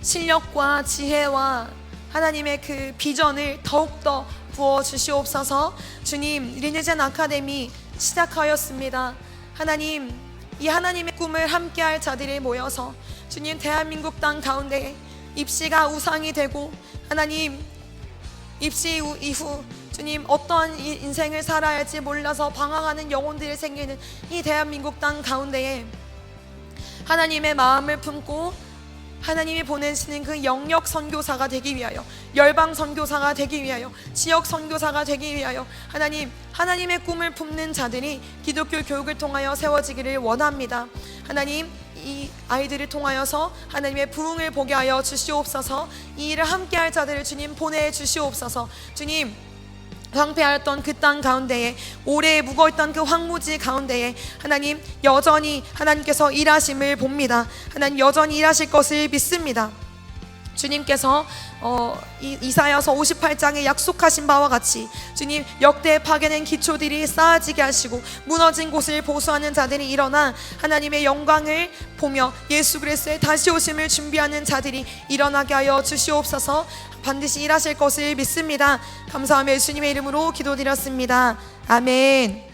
실력과 지혜와 하나님의 그 비전을 더욱더 부어주시옵소서. 주님 리니젠 아카데미 시작하였습니다. 하나님 이 하나님의 꿈을 함께할 자들이 모여서 주님 대한민국 땅 가운데 입시가 우상이 되고 하나님 입시 이후 주님 어떠한 인생을 살아야 할지 몰라서 방황하는 영혼들이 생기는 이 대한민국 땅 가운데에 하나님의 마음을 품고 하나님이 보내시는 그 영역 선교사가 되기 위하여 열방 선교사가 되기 위하여 지역 선교사가 되기 위하여 하나님 하나님의 꿈을 품는 자들이 기독교 교육을 통하여 세워지기를 원합니다. 하나님 이 아이들을 통하여서 하나님의 부흥을 보게 하여 주시옵소서. 이 일을 함께할 자들을 주님 보내주시옵소서. 주님 황폐하였던 그 땅 가운데에 오래 묵어있던 그 황무지 가운데에 하나님 여전히 하나님께서 일하심을 봅니다. 하나님 여전히 일하실 것을 믿습니다. 주님께서 이사야서 58장에 약속하신 바와 같이 주님 역대 파괴된 기초들이 쌓아지게 하시고 무너진 곳을 보수하는 자들이 일어나 하나님의 영광을 보며 예수 그리스도의 다시 오심을 준비하는 자들이 일어나게 하여 주시옵소서. 반드시 일하실 것을 믿습니다. 감사하며 예수님의 이름으로 기도드렸습니다. 아멘.